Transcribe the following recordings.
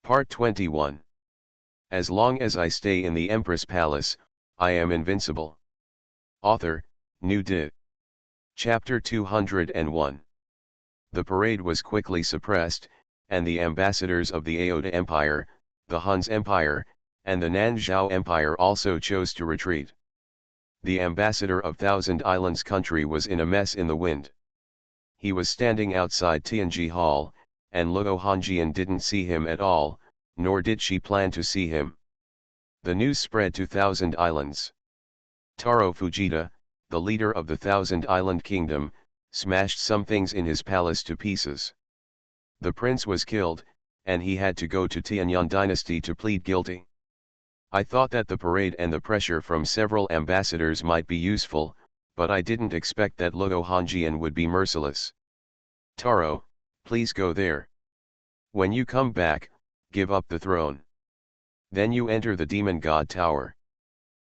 Part 21. As long as I stay in the Empress Palace, I am invincible. Author, New Did. Chapter 201. The parade was quickly suppressed, and the ambassadors of the Aoda Empire, the Hun's Empire, and the Nanzhao Empire also chose to retreat. The ambassador of Thousand Islands country was in a mess in the wind. He was standing outside Tianji Hall, and Luo Hongjian didn't see him at all, nor did she plan to see him. The news spread to Thousand Islands. Taro Fujita, the leader of the Thousand Island Kingdom, smashed some things in his palace to pieces. The prince was killed, and he had to go to Tianyang dynasty to plead guilty. I thought that the parade and the pressure from several ambassadors might be useful, but I didn't expect that Luo Hongjian would be merciless. Taro, please go there. When you come back, give up the throne. Then you enter the demon god tower.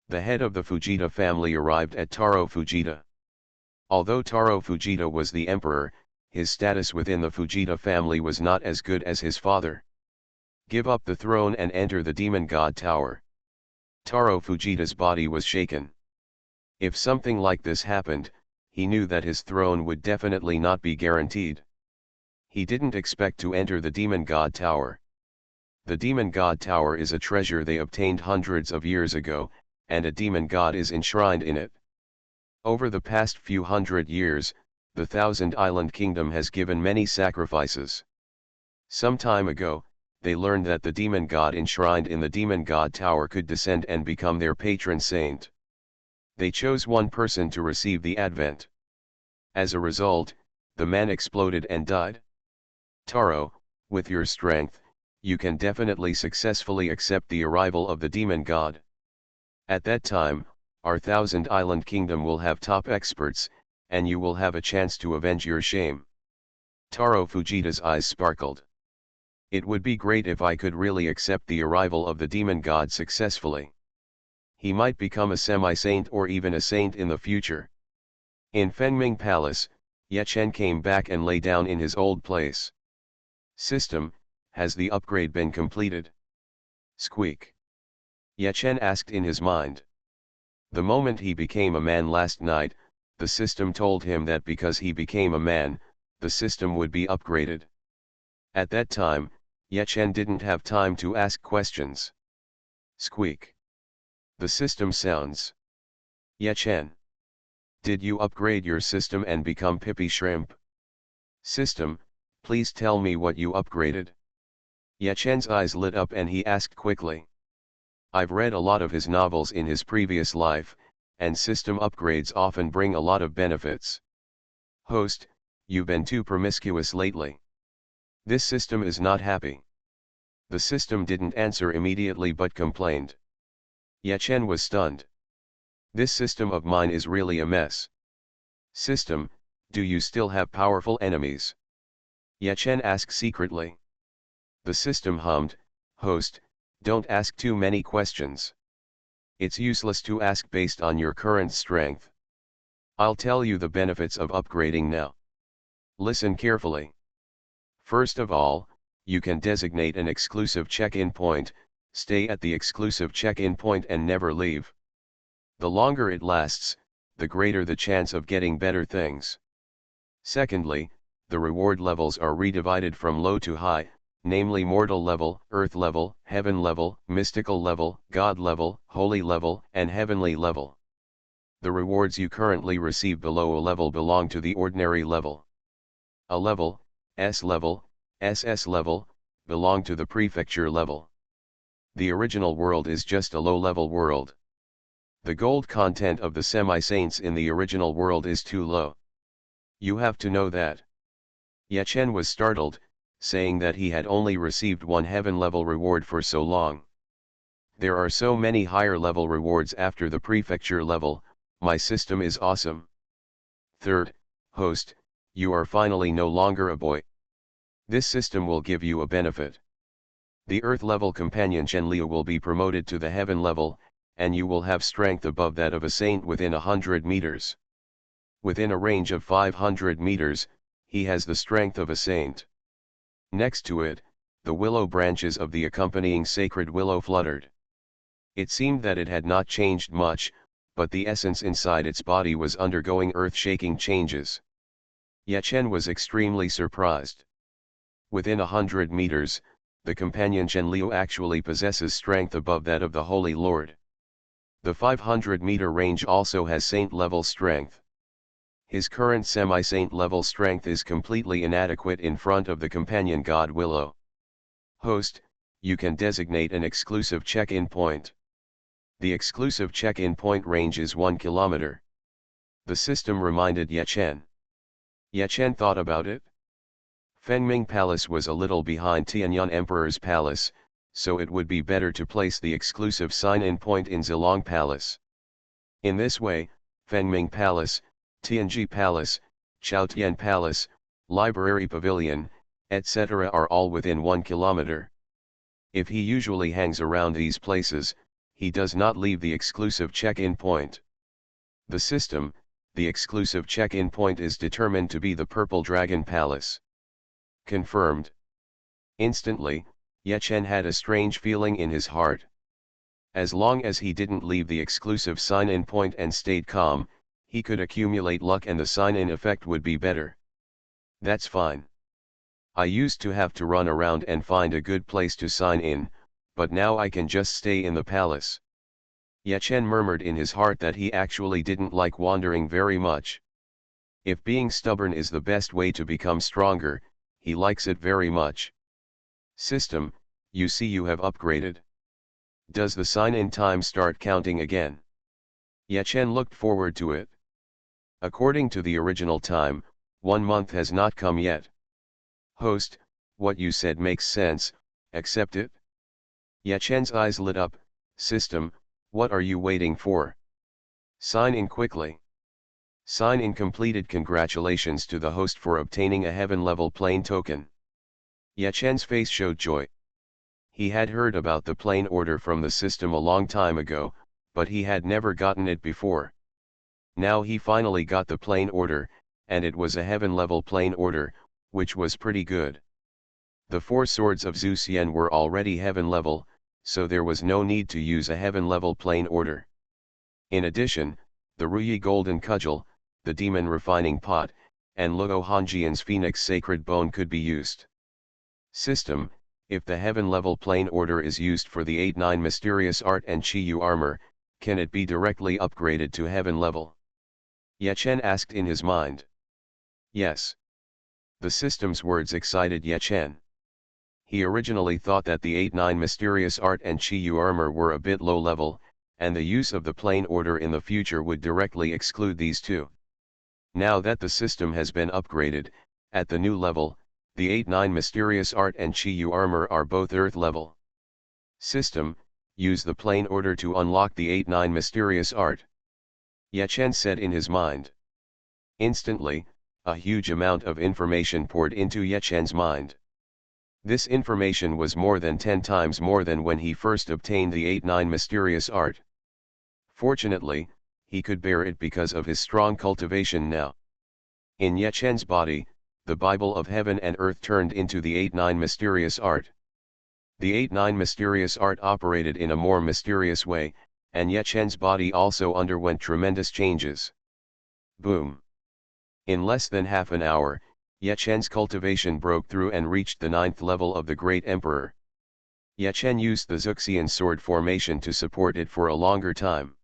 The head of the Fujita family arrived at Taro Fujita. Although Taro Fujita was the emperor, his status within the Fujita family was not as good as his father. Give up the throne and enter the demon god tower. Taro Fujita's body was shaken. If something like this happened, he knew that his throne would definitely not be guaranteed. He didn't expect to enter the demon god tower. The demon god tower is a treasure they obtained hundreds of years ago, and a demon god is enshrined in it. Over the past few hundred years, the Thousand Island Kingdom has given many sacrifices. Some time ago, they learned that the demon god enshrined in the demon god tower could descend and become their patron saint. They chose one person to receive the advent. As a result, the man exploded and died. Taro, with your strength, you can definitely successfully accept the arrival of the demon god. At that time, our Thousand Island Kingdom will have top experts, and you will have a chance to avenge your shame. Taro Fujita's eyes sparkled. It would be great if I could really accept the arrival of the demon god successfully. He might become a semi-saint or even a saint in the future. In Fengming Palace, Ye Chen came back and lay down in his old place. System, has the upgrade been completed? Squeak. Ye Chen asked in his mind. The moment he became a man last night, the system told him that because he became a man, the system would be upgraded. At that time, Ye Chen didn't have time to ask questions. Squeak. The system sounds. Ye Chen. Did you upgrade your system and become Pippy Shrimp? System, please tell me what you upgraded. Ye Chen's eyes lit up and he asked quickly. I've read a lot of his novels in his previous life, and system upgrades often bring a lot of benefits. Host, you've been too promiscuous lately. This system is not happy. The system didn't answer immediately but complained. Ye Chen was stunned. This system of mine is really a mess. System, do you still have powerful enemies? Ye Chen asked secretly. The system hummed, Host, don't ask too many questions. It's useless to ask based on your current strength. I'll tell you the benefits of upgrading now. Listen carefully. First of all, you can designate an exclusive check-in point, stay at the exclusive check-in point and never leave. The longer it lasts, the greater the chance of getting better things. Secondly, the reward levels are redivided from low to high, namely mortal level, earth level, heaven level, mystical level, god level, holy level, and heavenly level. The rewards you currently receive below a level belong to the ordinary level. A level, S level, SS level, belong to the prefecture level. The original world is just a low-level world. The gold content of the semi-saints in the original world is too low. You have to know that. Ye Chen was startled, saying that he had only received one heaven-level reward for so long. There are so many higher-level rewards after the prefecture level, my system is awesome. Third, host, you are finally no longer a boy. This system will give you a benefit. The earth-level companion Chen Liu will be promoted to the heaven level, and you will have strength above that of a saint within 100 meters. Within a range of 500 meters, he has the strength of a saint. Next to it, the willow branches of the accompanying sacred willow fluttered. It seemed that it had not changed much, but the essence inside its body was undergoing earth-shaking changes. Yechen was extremely surprised. Within 100 meters, the companion Chen Liu actually possesses strength above that of the Holy Lord. The 500-meter range also has saint-level strength. His current semi-saint level strength is completely inadequate in front of the companion god Willow. Host, you can designate an exclusive check-in point. The exclusive check-in point range is 1 kilometer. The system reminded Yechen. Yechen thought about it. Fengming Palace was a little behind Tianyuan Emperor's Palace, so it would be better to place the exclusive sign-in point in Zilong Palace. In this way, Fengming Palace, Tianji Palace, Chaotian Palace, Library Pavilion, etc. are all within 1 kilometer. If he usually hangs around these places, he does not leave the exclusive check-in point. The system, the exclusive check-in point is determined to be the Purple Dragon Palace. Confirmed. Instantly, Yechen had a strange feeling in his heart. As long as he didn't leave the exclusive sign-in point and stayed calm, he could accumulate luck and the sign-in effect would be better. That's fine. I used to have to run around and find a good place to sign in, but now I can just stay in the palace. Yechen murmured in his heart that he actually didn't like wandering very much. If being stubborn is the best way to become stronger, he likes it very much. System, you see you have upgraded. Does the sign-in time start counting again? Yechen looked forward to it. According to the original time, 1 month has not come yet. Host, what you said makes sense, accept it? Yechen's eyes lit up. System, what are you waiting for? Sign in quickly. Sign in completed. Congratulations to the host for obtaining a heaven-level plane token. Yechen's face showed joy. He had heard about the plane order from the system a long time ago, but he had never gotten it before. Now he finally got the plane order, and it was a heaven-level plane order, which was pretty good. The 4 swords of Zhu Xian were already heaven-level, so there was no need to use a heaven-level plane order. In addition, the Ruyi Golden Cudgel, the Demon Refining Pot, and Luo Hanjian's Phoenix Sacred Bone could be used. System, if the heaven-level plane order is used for the 8-9 Mysterious Art and Chi-Yu Armor, can it be directly upgraded to heaven level? Yechen asked in his mind. Yes. The system's words excited Yechen. He originally thought that the 8-9 Mysterious Art and Chi-Yu Armor were a bit low level, and the use of the plane order in the future would directly exclude these two. Now that the system has been upgraded, at the new level, the 8-9 Mysterious Art and Chi-Yu Armor are both Earth level. System, use the plane order to unlock the 8-9 Mysterious Art. Yechen said in his mind. Instantly, a huge amount of information poured into Yechen's mind. This information was more than 10 times more than when he first obtained the 8-9 Mysterious Art. Fortunately, he could bear it because of his strong cultivation now. In Yechen's body, the Bible of Heaven and Earth turned into the 8-9 Mysterious Art. The 8-9 Mysterious Art operated in a more mysterious way, and Yechen's body also underwent tremendous changes. Boom! In less than half an hour, Yechen's cultivation broke through and reached the 9th level of the Great Emperor. Yechen used the Zuxian sword formation to support it for a longer time.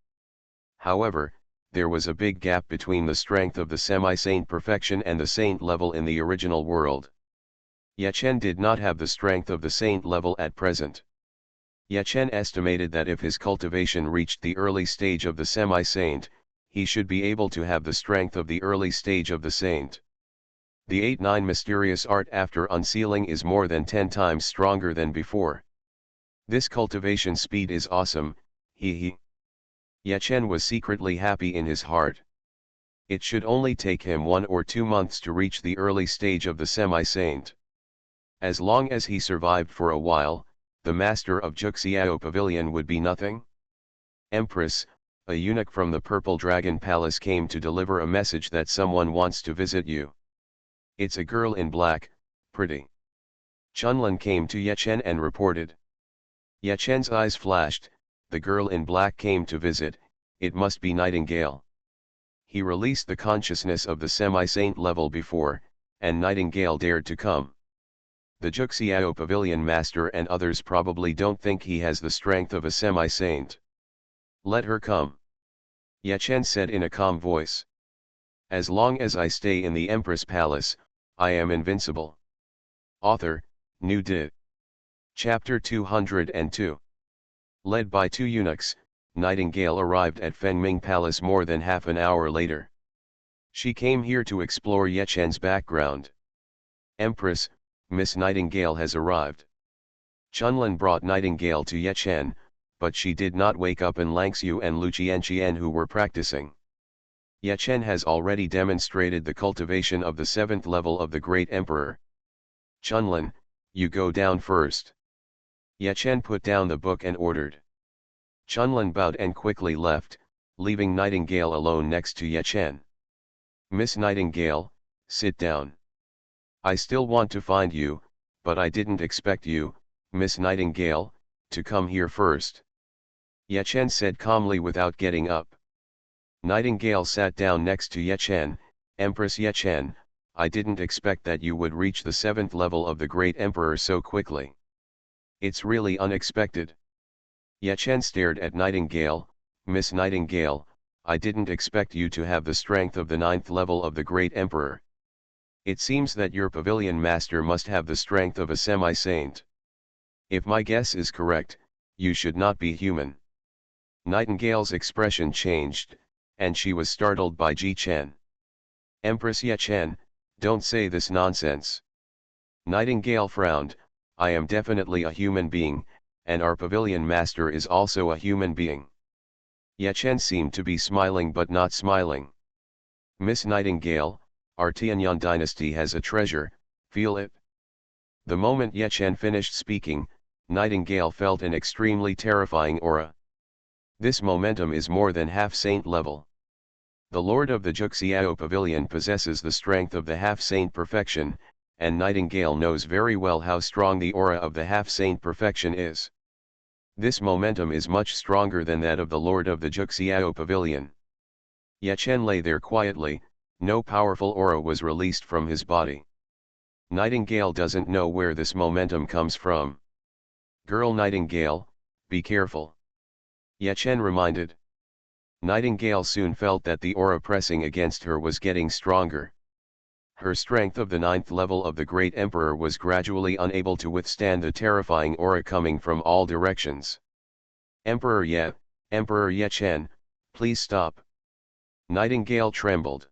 However, there was a big gap between the strength of the semi-saint perfection and the saint level in the original world. Yechen did not have the strength of the saint level at present. Yechen estimated that if his cultivation reached the early stage of the semi-saint, he should be able to have the strength of the early stage of the saint. The 8-9 Mysterious Art after unsealing is more than 10 times stronger than before. This cultivation speed is awesome, he. Yechen was secretly happy in his heart. It should only take him 1 or 2 months to reach the early stage of the semi-saint. As long as he survived for a while, the master of Juxiao Pavilion would be nothing. Empress, a eunuch from the Purple Dragon Palace came to deliver a message that someone wants to visit you. It's a girl in black, pretty. Chunlin came to Yechen and reported. Yechen's eyes flashed, the girl in black came to visit, it must be Nightingale. He released the consciousness of the semi-saint level before, and Nightingale dared to come. The Juxiao Pavilion Master and others probably don't think he has the strength of a semi-saint. Let her come. Yechen said in a calm voice. As long as I stay in the Empress Palace, I am invincible. Author, New Dit. Chapter 202. Led by two eunuchs, Nightingale arrived at Fengming Palace more than half an hour later. She came here to explore Yechen's background. Empress, Miss Nightingale has arrived. Chunlin brought Nightingale to Yechen, but she did not wake up in Langxiu and Lu Qianqian who were practicing. Yechen has already demonstrated the cultivation of the 7th level of the Great Emperor. Chunlin, you go down first. Yechen put down the book and ordered. Chunlin bowed and quickly left, leaving Nightingale alone next to Yechen. Miss Nightingale, sit down. I still want to find you, but I didn't expect you, Miss Nightingale, to come here first. Yechen said calmly without getting up. Nightingale sat down next to Yechen. Empress Yechen, I didn't expect that you would reach the 7th level of the Great Emperor so quickly. It's really unexpected. Yechen stared at Nightingale. Miss Nightingale, I didn't expect you to have the strength of the 9th level of the Great Emperor. It seems that your pavilion master must have the strength of a semi-saint. If my guess is correct, you should not be human. Nightingale's expression changed, and she was startled by Ji Chen. Empress Yechen, don't say this nonsense. Nightingale frowned. I am definitely a human being, and our pavilion master is also a human being. Yechen seemed to be smiling but not smiling. Miss Nightingale, our Tianyang dynasty has a treasure, feel it. The moment Yechen finished speaking, Nightingale felt an extremely terrifying aura. This momentum is more than half-saint level. The Lord of the Juxiao Pavilion possesses the strength of the half-saint perfection, and Nightingale knows very well how strong the aura of the half-saint perfection is. This momentum is much stronger than that of the Lord of the Juxiao Pavilion. Yechen lay there quietly, no powerful aura was released from his body. Nightingale doesn't know where this momentum comes from. Girl Nightingale, be careful. Yechen reminded. Nightingale soon felt that the aura pressing against her was getting stronger. Her strength of the 9th level of the Great Emperor was gradually unable to withstand the terrifying aura coming from all directions. Emperor Yechen, please stop. Nightingale trembled.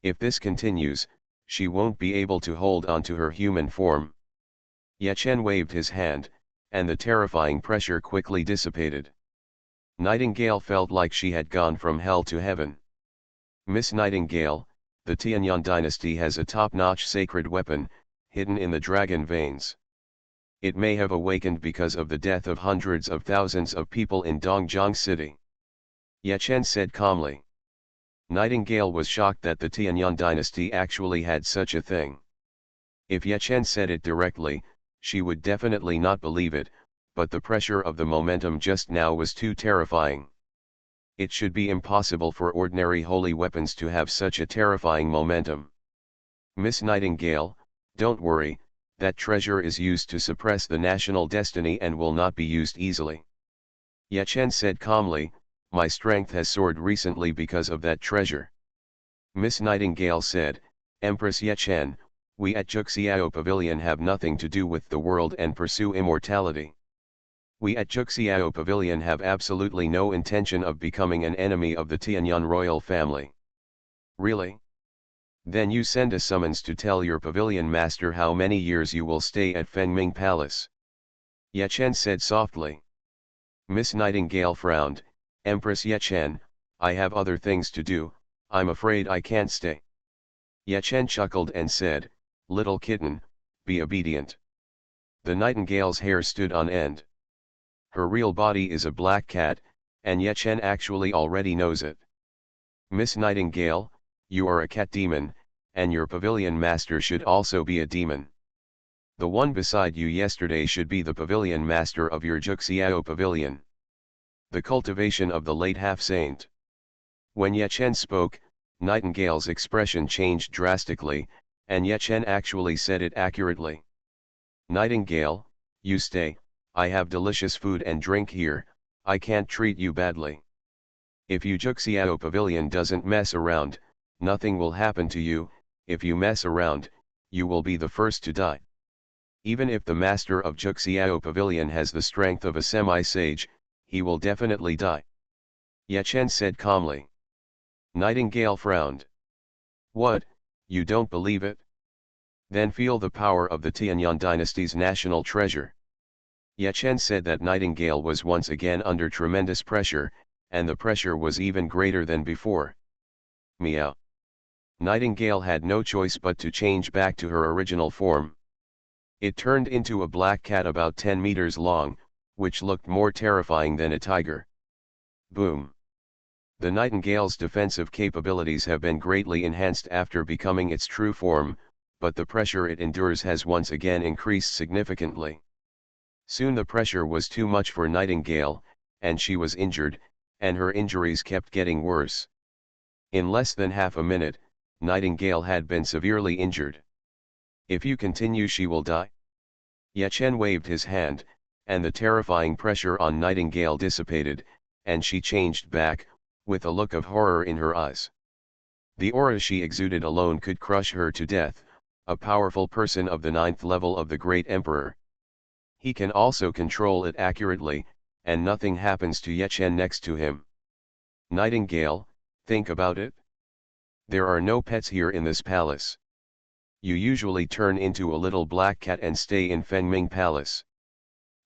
If this continues, she won't be able to hold on to her human form. Yechen waved his hand, and the terrifying pressure quickly dissipated. Nightingale felt like she had gone from hell to heaven. Miss Nightingale, the Tianyang dynasty has a top-notch sacred weapon, hidden in the dragon veins. It may have awakened because of the death of hundreds of thousands of people in Dongjiang City. Yechen said calmly. Nightingale was shocked that the Tianyang dynasty actually had such a thing. If Yechen said it directly, she would definitely not believe it, but the pressure of the momentum just now was too terrifying. It should be impossible for ordinary holy weapons to have such a terrifying momentum. Miss Nightingale, don't worry, that treasure is used to suppress the national destiny and will not be used easily. Yechen said calmly, my strength has soared recently because of that treasure. Miss Nightingale said, Empress Yechen, we at Juxiao Pavilion have nothing to do with the world and pursue immortality. We at Juxiao Pavilion have absolutely no intention of becoming an enemy of the Tianyang royal family. Really? Then you send a summons to tell your pavilion master how many years you will stay at Fengming Palace. Yechen said softly. Miss Nightingale frowned. Empress Yechen, I have other things to do, I'm afraid I can't stay. Yechen chuckled and said, little kitten, be obedient. The nightingale's hair stood on end. Her real body is a black cat, and Yechen actually already knows it. Miss Nightingale, you are a cat demon, and your pavilion master should also be a demon. The one beside you yesterday should be the pavilion master of your Juxiao pavilion. The cultivation of the late half-saint. When Yechen spoke, Nightingale's expression changed drastically, and Yechen actually said it accurately. Nightingale, you stay, I have delicious food and drink here, I can't treat you badly. If you Juxiao pavilion doesn't mess around, nothing will happen to you, if you mess around, you will be the first to die. Even if the master of Juxiao pavilion has the strength of a semi-sage, he will definitely die. Yechen said calmly. Nightingale frowned. What, you don't believe it? Then feel the power of the Tianyang dynasty's national treasure. Yechen said that Nightingale was once again under tremendous pressure, and the pressure was even greater than before. Meow. Nightingale had no choice but to change back to her original form. It turned into a black cat about 10 meters long, which looked more terrifying than a tiger. Boom. The Nightingale's defensive capabilities have been greatly enhanced after becoming its true form, but the pressure it endures has once again increased significantly. Soon the pressure was too much for Nightingale, and she was injured, and her injuries kept getting worse. In less than half a minute, Nightingale had been severely injured. If you continue she will die. Yechen waved his hand, and the terrifying pressure on Nightingale dissipated, and she changed back, with a look of horror in her eyes. The aura she exuded alone could crush her to death, a powerful person of the 9th level of the Great Emperor. He can also control it accurately, and nothing happens to Yechen next to him. Nightingale, think about it. There are no pets here in this palace. You usually turn into a little black cat and stay in Fengming Palace.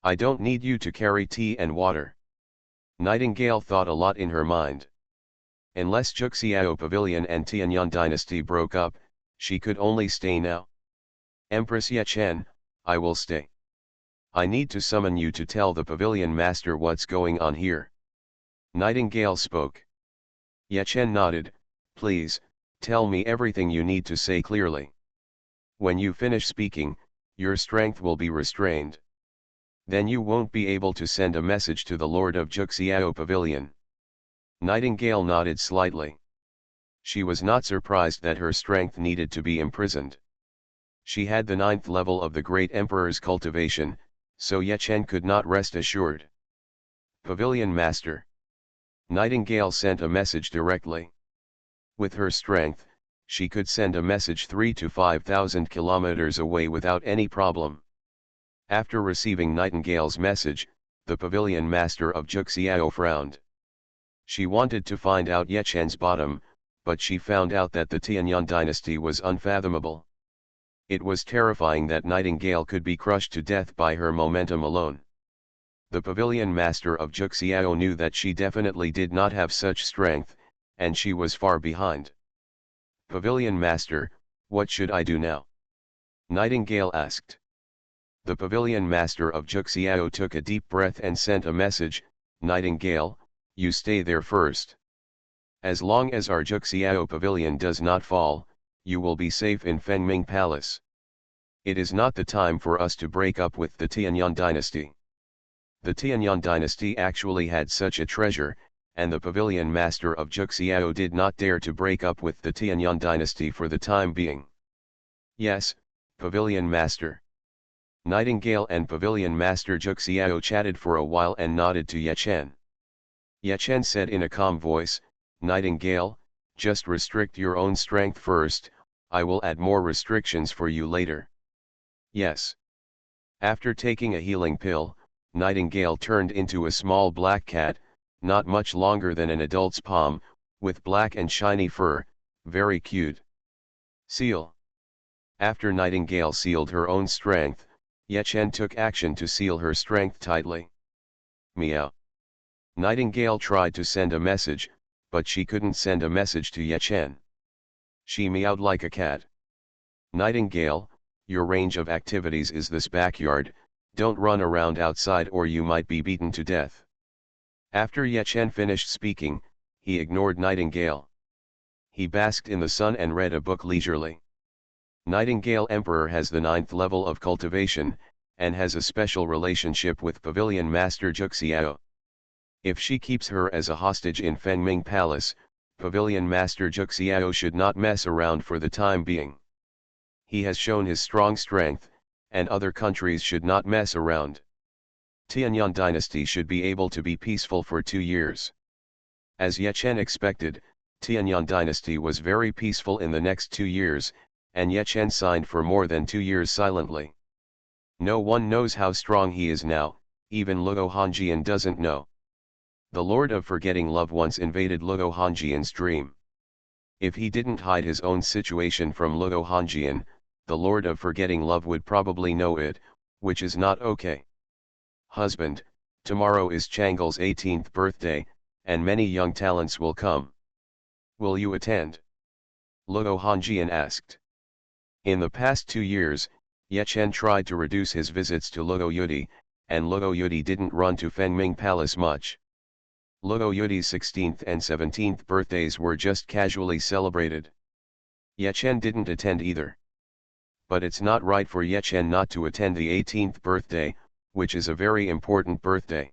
I don't need you to carry tea and water. Nightingale thought a lot in her mind. Unless Juxiao Pavilion and Tianyang dynasty broke up, she could only stay now. Empress Yechen, I will stay. I need to summon you to tell the pavilion master what's going on here. Nightingale spoke. Yechen nodded, please, tell me everything you need to say clearly. When you finish speaking, your strength will be restrained. Then you won't be able to send a message to the Lord of Juxiao Pavilion. Nightingale nodded slightly. She was not surprised that her strength needed to be imprisoned. She had the 9th level of the Great Emperor's cultivation, so Yechen could not rest assured. Pavilion Master. Nightingale sent a message directly. With her strength, she could send a message 3,000 to 5,000 kilometers away without any problem. After receiving Nightingale's message, the pavilion master of Juxiao frowned. She wanted to find out Yechen's bottom, but she found out that the Tianyang dynasty was unfathomable. It was terrifying that Nightingale could be crushed to death by her momentum alone. The pavilion master of Juxiao knew that she definitely did not have such strength, and she was far behind. Pavilion Master, what should I do now? Nightingale asked. The Pavilion Master of Juxiao took a deep breath and sent a message, Nightingale, you stay there first. As long as our Juxiao Pavilion does not fall, you will be safe in Fengming Palace. It is not the time for us to break up with the Tianyang dynasty. The Tianyang dynasty actually had such a treasure, and the pavilion master of Juxiao did not dare to break up with the Tianyang dynasty for the time being. Yes, pavilion master. Nightingale and pavilion master Juxiao chatted for a while and nodded to Yechen. Yechen said in a calm voice, Nightingale, just restrict your own strength first, I will add more restrictions for you later. Yes. After taking a healing pill, Nightingale turned into a small black cat, not much longer than an adult's palm, with black and shiny fur, very cute. Seal. After Nightingale sealed her own strength, Yechen took action to seal her strength tightly. Meow. Nightingale tried to send a message, but she couldn't send a message to Yechen. She meowed like a cat. Nightingale, your range of activities is this backyard, don't run around outside or you might be beaten to death. After Yechen finished speaking, he ignored Nightingale. He basked in the sun and read a book leisurely. Nightingale Emperor has the 9th level of cultivation, and has a special relationship with Pavilion Master Juxiao. If she keeps her as a hostage in Fengming Palace, Pavilion Master Juxiao should not mess around for the time being. He has shown his strong strength, and other countries should not mess around. Tianyang dynasty should be able to be peaceful for 2 years. As Ye Chen expected, Tianyang dynasty was very peaceful in the next 2 years, and Ye Chen signed for more than 2 years silently. No one knows how strong he is now, even Luo Hongjian doesn't know. The Lord of Forgetting Love once invaded Luo Hongjian's dream. If he didn't hide his own situation from Luo Hongjian, the Lord of Forgetting Love would probably know it, which is not okay. Husband, tomorrow is Chang'e's 18th birthday, and many young talents will come. Will you attend? Luo Hongjian asked. In the past 2 years, Ye Chen tried to reduce his visits to Luo Yudi, and Luo Yudi didn't run to Fengming Palace much. Luo Yudi's 16th and 17th birthdays were just casually celebrated. Ye Chen didn't attend either. But it's not right for Ye Chen not to attend the 18th birthday, which is a very important birthday.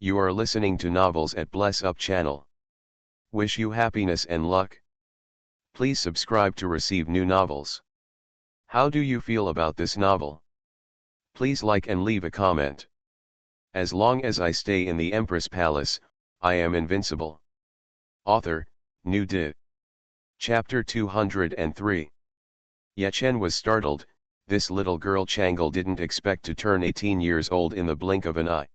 You are listening to Novels at Bless Up channel. Wish you happiness and luck. Please subscribe to receive new novels. How do you feel about this novel? Please like and leave a comment. As long as I stay in the Empress Palace, I am invincible. Author, New Dit. Chapter 203. Ye Chen was startled. This little girl Chang'e didn't expect to turn 18 years old in the blink of an eye.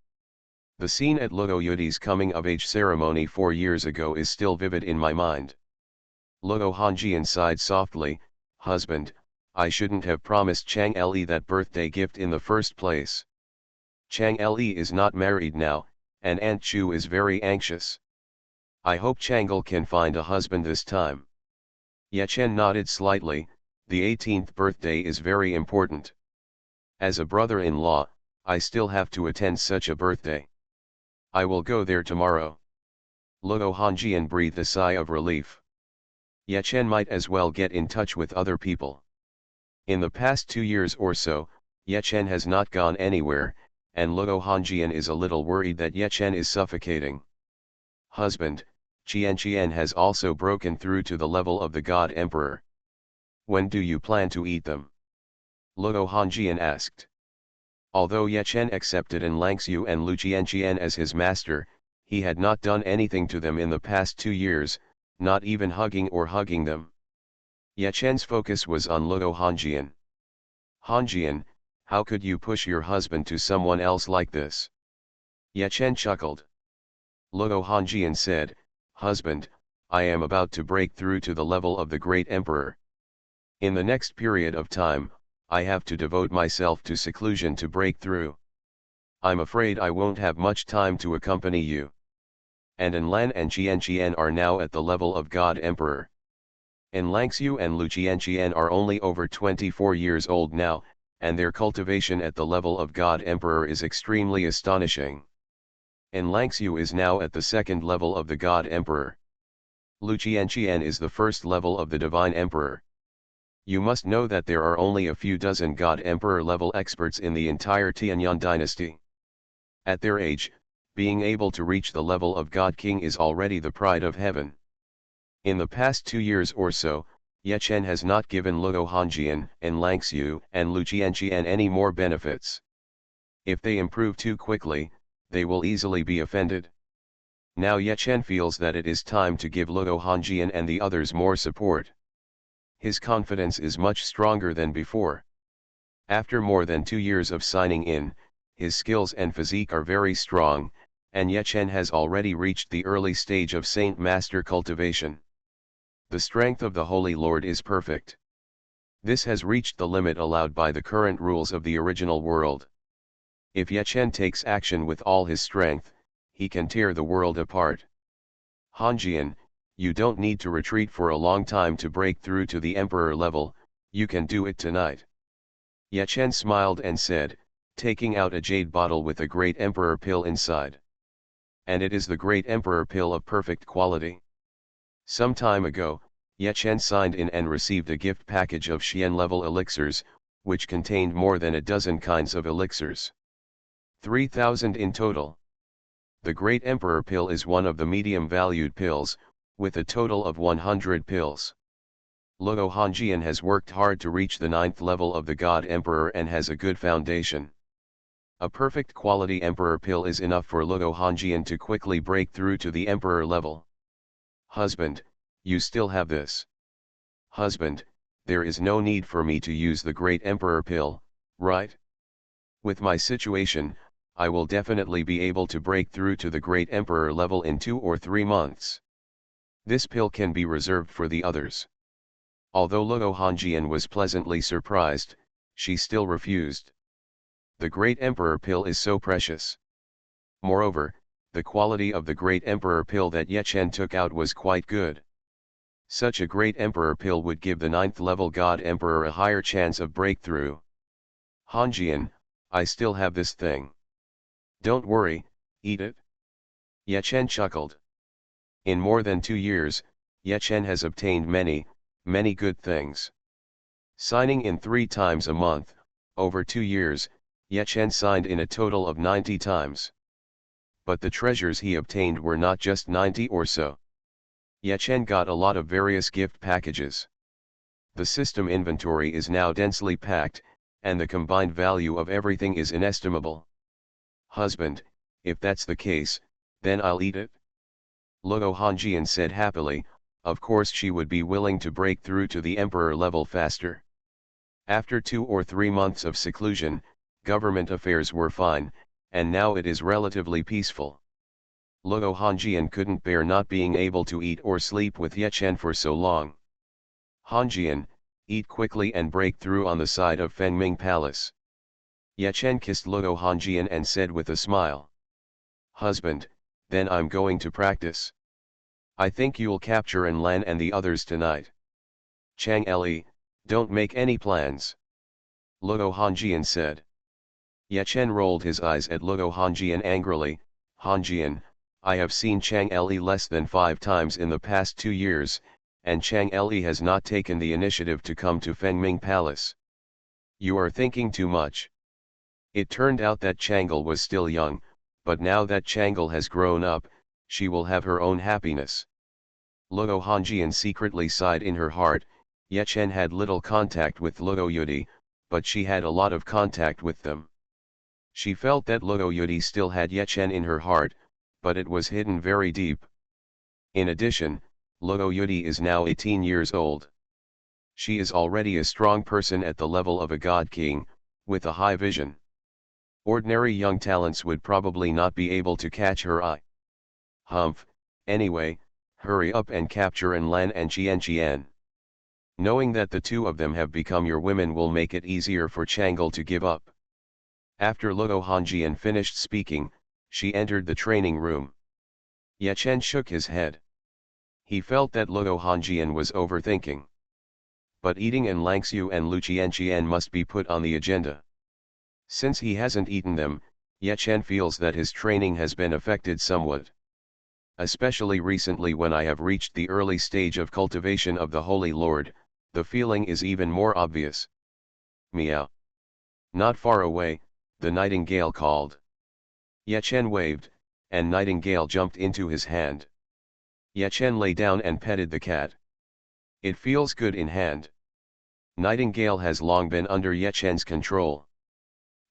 The scene at Luo Yudi's coming-of-age ceremony 4 years ago is still vivid in my mind. Luo Hongjian sighed softly, "Husband, I shouldn't have promised Chang Le that birthday gift in the first place. Chang Le is not married now, and Aunt Chu is very anxious. I hope Chang'e can find a husband this time." Ye Chen nodded slightly. The 18th birthday is very important. As a brother-in-law, I still have to attend such a birthday. I will go there tomorrow. Luo Hongjian breathed a sigh of relief. Ye Chen might as well get in touch with other people. In the past 2 years or so, Ye Chen has not gone anywhere, and Luo Hongjian is a little worried that Ye Chen is suffocating. Husband, Qian has also broken through to the level of the God Emperor. When do you plan to eat them? Luo Hongjian asked. Although Ye Chen accepted An Langxiu and Lu Qian as his master, he had not done anything to them in the past 2 years, not even hugging them. Ye Chen's focus was on Luo Hongjian. Hongjian, how could you push your husband to someone else like this? Ye Chen chuckled. Luo Hongjian said, "Husband, I am about to break through to the level of the great emperor. In the next period of time, I have to devote myself to seclusion to break through. I'm afraid I won't have much time to accompany you. And An Lan and Qian are now at the level of God Emperor. An Langxiu and Lu Qian are only over 24 years old now, and their cultivation at the level of God Emperor is extremely astonishing. An Langxiu is now at the 2nd level of the God Emperor. Lu Qian is the 1st level of the Divine Emperor. You must know that there are only a few dozen God Emperor level experts in the entire Tianyang dynasty. At their age, being able to reach the level of God King is already the pride of heaven. In the past 2 years or so, Ye Chen has not given Luo Hongjian, An Langxiu, and Lu Qian any more benefits. If they improve too quickly, they will easily be offended. Now Ye Chen feels that it is time to give Luo Hongjian and the others more support. His confidence is much stronger than before. After more than 2 years of signing in, his skills and physique are very strong, and Ye Chen has already reached the early stage of Saint Master cultivation. The strength of the Holy Lord is perfect. This has reached the limit allowed by the current rules of the original world. If Ye Chen takes action with all his strength, he can tear the world apart. Hongjian, you don't need to retreat for a long time to break through to the Emperor level, you can do it tonight. Ye Chen smiled and said, taking out a jade bottle with a great Emperor pill inside. And it is the great Emperor pill of perfect quality. Some time ago, Ye Chen signed in and received a gift package of Xian-level elixirs, which contained more than a dozen kinds of elixirs. 3,000 in total. The Great Emperor pill is one of the medium-valued pills, with a total of 100 pills. Luo Hongjian has worked hard to reach the 9th level of the God Emperor and has a good foundation. A perfect quality Emperor pill is enough for Luo Hongjian to quickly break through to the Emperor level. Husband, you still have this. Husband, there is no need for me to use the Great Emperor pill, right? With my situation, I will definitely be able to break through to the Great Emperor level in 2 or 3 months. This pill can be reserved for the others. Although Luo Hongjian was pleasantly surprised, she still refused. The Great Emperor pill is so precious. Moreover, the quality of the Great Emperor pill that Ye Chen took out was quite good. Such a Great Emperor pill would give the 9th level God Emperor a higher chance of breakthrough. Hongjian, I still have this thing. Don't worry, eat it. Ye Chen chuckled. In more than 2 years, Ye Chen has obtained many good things. Signing in 3 times a month, over 2 years, Ye Chen signed in a total of 90 times. But the treasures he obtained were not just 90 or so. Ye Chen got a lot of various gift packages. The system inventory is now densely packed, and the combined value of everything is inestimable. Husband, if that's the case, then I'll eat it. Luo Hongjian said happily. Of course she would be willing to break through to the Emperor level faster. After 2 or 3 months of seclusion, government affairs were fine, and now it is relatively peaceful. Luo Hongjian couldn't bear not being able to eat or sleep with Ye Chen for so long. Hongjian, eat quickly and break through on the side of Fengming Palace. Ye Chen kissed Luo Hongjian and said with a smile. Husband, then I'm going to practice. I think you'll capture Lan and the others tonight. Chang Li, don't make any plans. Luo Hongjian said. Ye Chen rolled his eyes at Luo Hongjian angrily. Hongjian, I have seen Chang Li less than 5 times in the past 2 years, and Chang Li has not taken the initiative to come to Fengming Palace. You are thinking too much. It turned out that Changle was still young, but now that Changle has grown up, she will have her own happiness. Luo Hongjian secretly sighed in her heart. Ye Chen had little contact with Luo Yudi, but she had a lot of contact with them. She felt that Luo Yudi still had Ye Chen in her heart, but it was hidden very deep. In addition, Luo Yudi is now 18 years old. She is already a strong person at the level of a god king, with a high vision. Ordinary young talents would probably not be able to catch her eye. Humph, anyway, hurry up and capture Lan and Qian. Knowing that the 2 of them have become your women will make it easier for Changle to give up. After Luo Hongjian finished speaking, she entered the training room. Ye Chen shook his head. He felt that Luo Hongjian was overthinking. But eating Langxiu and Lu Qian must be put on the agenda. Since he hasn't eaten them, Ye Chen feels that his training has been affected somewhat. Especially recently when I have reached the early stage of cultivation of the Holy Lord, the feeling is even more obvious. Meow. Not far away, the nightingale called. Ye Chen waved, and Nightingale jumped into his hand. Ye Chen lay down and petted the cat. It feels good in hand. Nightingale has long been under Ye Chen's control.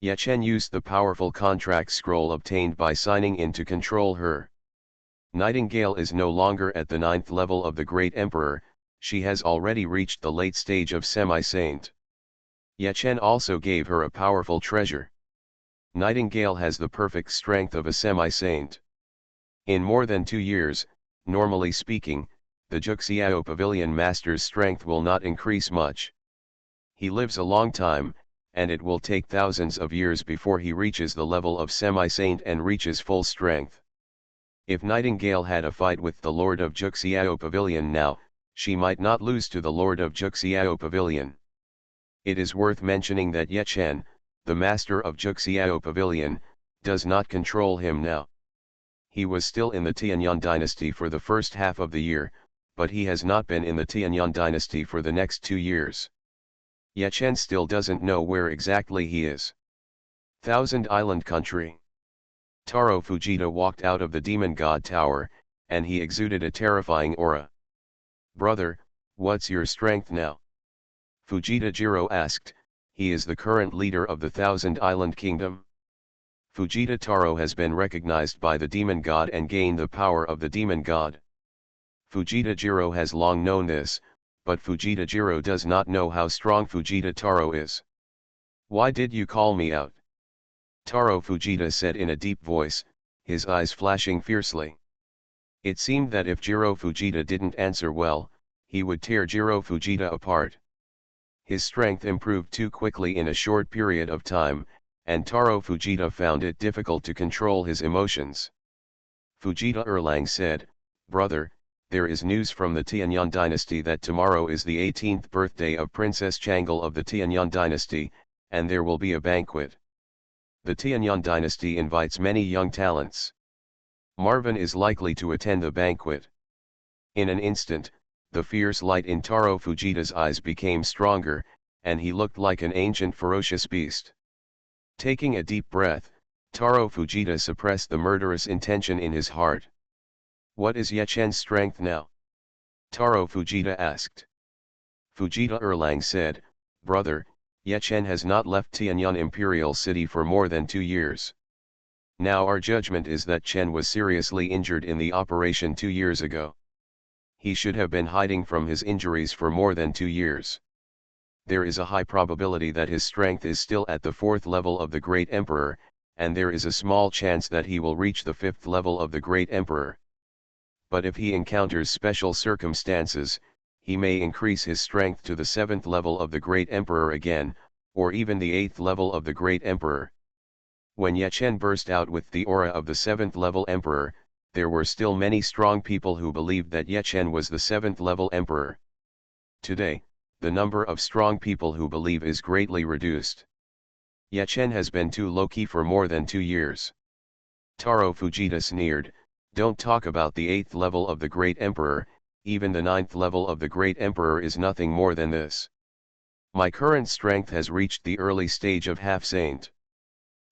Ye Chen used the powerful contract scroll obtained by signing in to control her. Nightingale is no longer at the 9th level of the Great Emperor, she has already reached the late stage of semi-saint. Ye Chen also gave her a powerful treasure. Nightingale has the perfect strength of a semi-saint. In more than 2 years, normally speaking, the Juxiao Pavilion Master's strength will not increase much. He lives a long time, and it will take thousands of years before he reaches the level of semi-saint and reaches full strength. If Nightingale had a fight with the Lord of Juxiao Pavilion now, she might not lose to the Lord of Juxiao Pavilion. It is worth mentioning that Ye Chen, the master of Juxiao Pavilion, does not control him now. He was still in the Tianyang dynasty for the first half of the year, but he has not been in the Tianyang dynasty for the next 2 years. Ye Chen still doesn't know where exactly he is. Thousand Island Country. Taro Fujita walked out of the Demon God Tower, and he exuded a terrifying aura. "Brother, what's your strength now?" Fujita Jiro asked. He is the current leader of the Thousand Island Kingdom. Fujita Taro has been recognized by the Demon God and gained the power of the Demon God. Fujita Jiro has long known this, but Fujita Jiro does not know how strong Fujita Taro is. "Why did you call me out?" Taro Fujita said in a deep voice, his eyes flashing fiercely. It seemed that if Jiro Fujita didn't answer well, he would tear Jiro Fujita apart. His strength improved too quickly in a short period of time, and Taro Fujita found it difficult to control his emotions. Fujita Erlang said, "Brother, there is news from the Tianyang dynasty that tomorrow is the 18th birthday of Princess Chang'e of the Tianyang dynasty, and there will be a banquet. The Tianyang dynasty invites many young talents. Marvin is likely to attend the banquet." In an instant, the fierce light in Taro Fujita's eyes became stronger, and he looked like an ancient ferocious beast. Taking a deep breath, Taro Fujita suppressed the murderous intention in his heart. "What is Ye Chen's strength now?" Taro Fujita asked. Fujita Erlang said, "Brother, Ye Chen has not left Tianyang Imperial City for more than 2 years. Now our judgment is that Chen was seriously injured in the operation 2 years ago. He should have been hiding from his injuries for more than 2 years. There is a high probability that his strength is still at the 4th level of the Great Emperor, and there is a small chance that he will reach the 5th level of the Great Emperor. But if he encounters special circumstances, he may increase his strength to the 7th level of the Great Emperor again, or even the 8th level of the Great Emperor." When Ye Chen burst out with the aura of the 7th level Emperor, there were still many strong people who believed that Ye Chen was the 7th level Emperor. Today, the number of strong people who believe is greatly reduced. Ye Chen has been too low-key for more than 2 years. Taro Fujita sneered, "Don't talk about the 8th level of the Great Emperor, even the 9th level of the Great Emperor is nothing more than this. My current strength has reached the early stage of half-saint."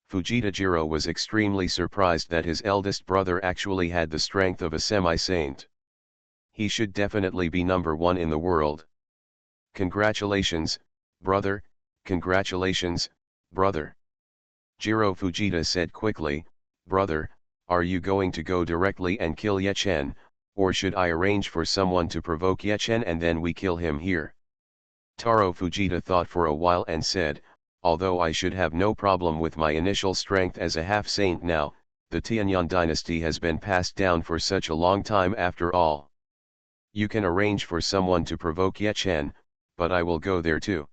Fujita Jiro was extremely surprised that his eldest brother actually had the strength of a semi-saint. He should definitely be number 1 in the world. "Congratulations, brother, congratulations, brother." Jiro Fujita said quickly, "Brother, are you going to go directly and kill Ye Chen, or should I arrange for someone to provoke Ye Chen and then we kill him here?" Taro Fujita thought for a while and said, "Although I should have no problem with my initial strength as a half-saint now, the Tianyang dynasty has been passed down for such a long time after all. You can arrange for someone to provoke Ye Chen, but I will go there too.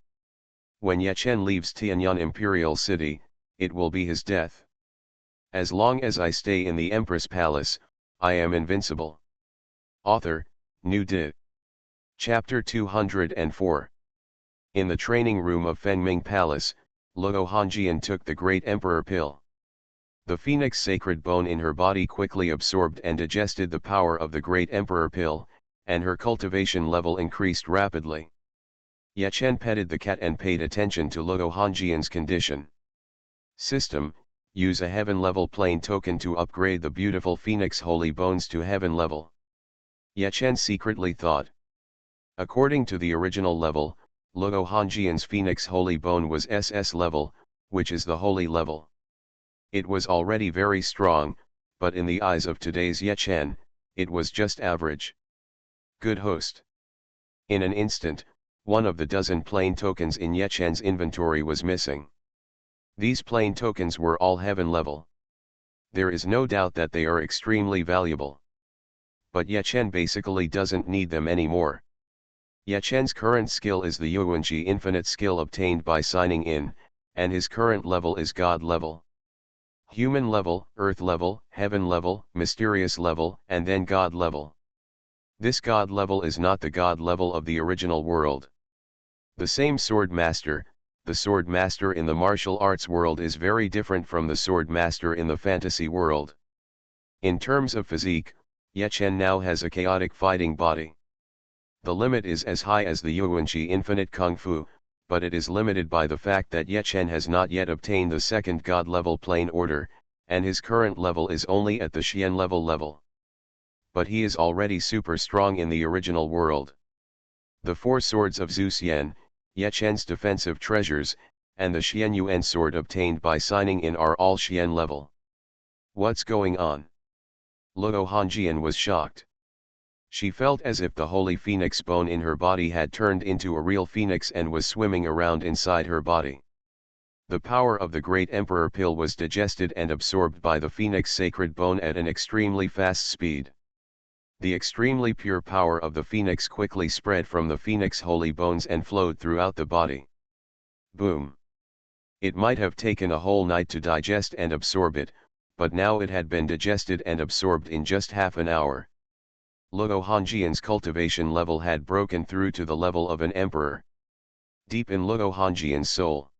When Ye Chen leaves Tianyang Imperial City, it will be his death. As long as I stay in the Empress Palace, I am invincible." Author, New Did. Chapter 204. In the training room of Fengming Palace, Luo Hongjian took the Great Emperor Pill. The phoenix sacred bone in her body quickly absorbed and digested the power of the Great Emperor Pill, and her cultivation level increased rapidly. Ye Chen petted the cat and paid attention to Luo Hongjian's condition. System: use a heaven level plane token to upgrade the beautiful phoenix holy bones to heaven level. Ye Chen secretly thought. According to the original level, Luo Hongjian's phoenix holy bone was SS level, which is the holy level. It was already very strong, but in the eyes of today's Ye Chen, it was just average. Good host. In an instant, one of the dozen plain tokens in Ye Chen's inventory was missing. These plain tokens were all heaven level. There is no doubt that they are extremely valuable. But Ye Chen basically doesn't need them anymore. Ye Chen's current skill is the Yuanji infinite skill obtained by signing in, and his current level is God level. Human level, earth level, heaven level, mysterious level, and then God level. This God level is not the God level of the original world. The same sword master, the sword master in the martial arts world is very different from the sword master in the fantasy world. In terms of physique, Ye Chen now has a chaotic fighting body. The limit is as high as the Yuanqi infinite kung fu, but it is limited by the fact that Ye Chen has not yet obtained the second god level plane order, and his current level is only at the Xian level. But he is already super strong in the original world. The four swords of Zhu Xian, Ye Chen's defensive treasures, and the Xian Yuan sword obtained by signing in are all Xian level. What's going on? Luo Hongjian was shocked. She felt as if the holy phoenix bone in her body had turned into a real phoenix and was swimming around inside her body. The power of the great emperor pill was digested and absorbed by the phoenix sacred bone at an extremely fast speed. The extremely pure power of the phoenix quickly spread from the phoenix holy bones and flowed throughout the body. Boom! It might have taken a whole night to digest and absorb it, but now it had been digested and absorbed in just half an hour. Luo Hongjian's cultivation level had broken through to the level of an emperor. Deep in Luo Hongjian's soul,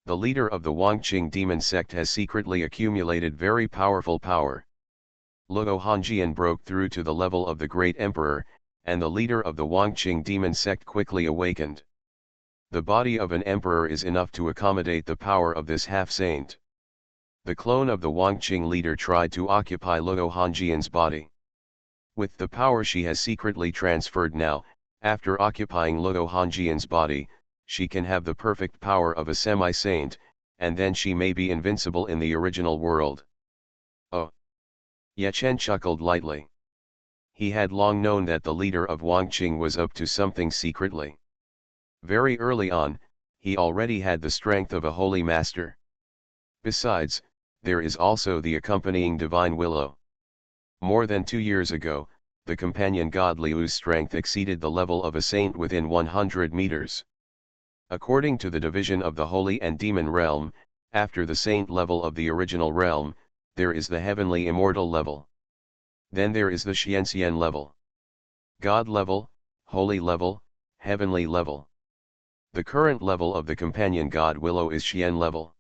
the leader of the Wangqing demon sect has secretly accumulated very powerful power. Luo Hongjian broke through to the level of the great emperor, and the leader of the Wangqing demon sect quickly awakened. The body of an emperor is enough to accommodate the power of this half-saint. The clone of the Wangqing leader tried to occupy Luo Hongjian's body. With the power she has secretly transferred now, after occupying Luo Hongjian's body, she can have the perfect power of a semi-saint, and then she may be invincible in the original world. Oh! Ye Chen chuckled lightly. He had long known that the leader of Wangqing was up to something secretly. Very early on, he already had the strength of a holy master. Besides, there is also the accompanying divine willow. More than 2 years ago, the companion god Liu's strength exceeded the level of a saint within 100 meters. According to the division of the holy and demon realm, after the saint level of the original realm, there is the heavenly immortal level. Then there is the Xianxian level. God level, holy level, heavenly level. The current level of the companion god Willow is Xian level.